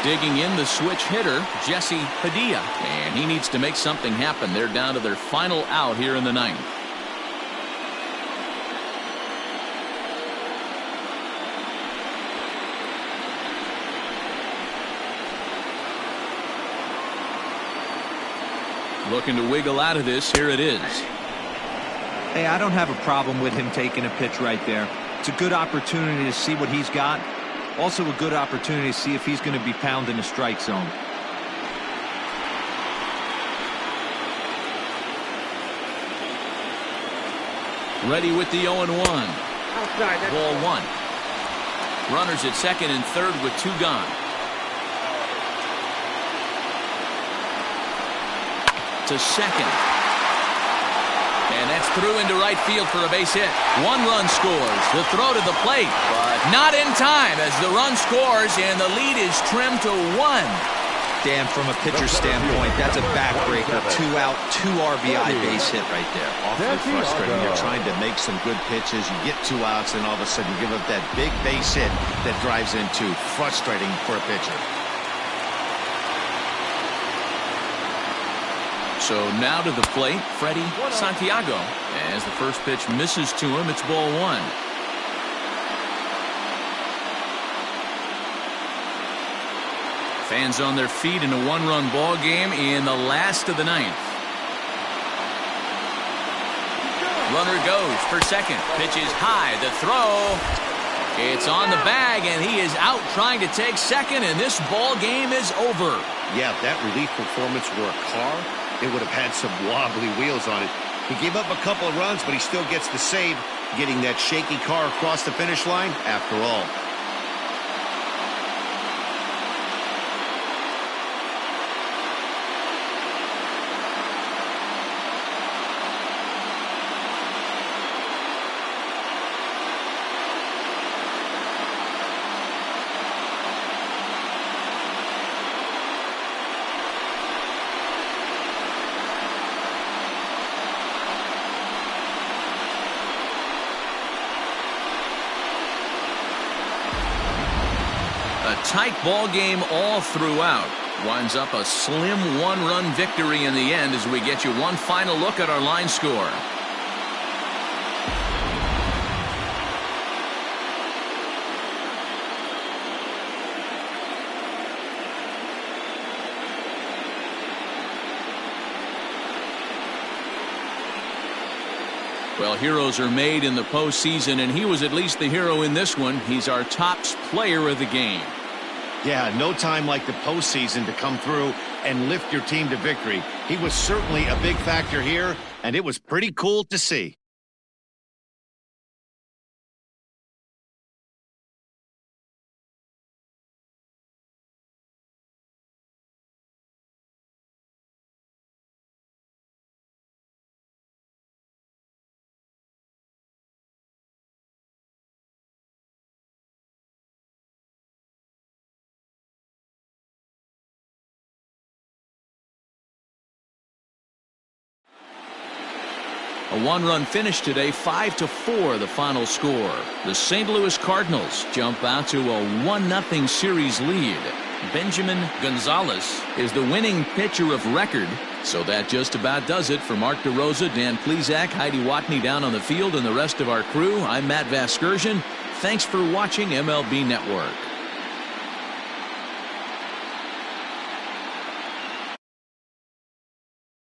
A: Digging in the switch hitter, Jesse Padilla. And he needs to make something happen. They're down to their final out here in the ninth. Looking to wiggle out of this. Here it is.
D: Hey, I don't have a problem with him taking a pitch right there. It's a good opportunity to see what he's got. Also a good opportunity to see if he's going to be pounding the strike zone.
A: Ready with the 0-1. Ball one. Runners at second and third with two gone. To second. And that's through into right field for a base hit. One run scores. The throw to the plate, but not in time as the run scores and the lead is trimmed to one.
D: Dan, from a pitcher's standpoint, that's a backbreaker. 2 out, 2 RBI base hit right there.
B: Awfully frustrating. You're trying to make some good pitches. You get 2 outs, and all of a sudden you give up that big base hit that drives in 2. Frustrating for a pitcher.
A: So now to the plate, Freddie Santiago. As the first pitch misses to him, it's ball one. Fans on their feet in a 1-run ball game in the last of the ninth. Runner goes for second. Pitch is high. The throw. It's on the bag, and he is out trying to take second, and this ball game is over.
B: Yeah, if that relief performance were a car, it would have had some wobbly wheels on it. He gave up a couple of runs, but he still gets the save, getting that shaky car across the finish line after all.
A: Tight ball game all throughout. Winds up a slim one-run victory in the end as we get you one final look at our line score. Well, heroes are made in the postseason, and he was at least the hero in this one. He's our top player of the game.
B: Yeah, no time like the postseason to come through and lift your team to victory. He was certainly a big factor here, and it was pretty cool to see.
A: A one-run finish today, 5-4 the final score. The St. Louis Cardinals jump out to a 1-0 series lead. Benjamin Gonzalez is the winning pitcher of record. So that just about does it for Mark DeRosa, Dan Plesac, Heidi Watney down on the field, and the rest of our crew. I'm Matt Vasgersian. Thanks for watching MLB Network.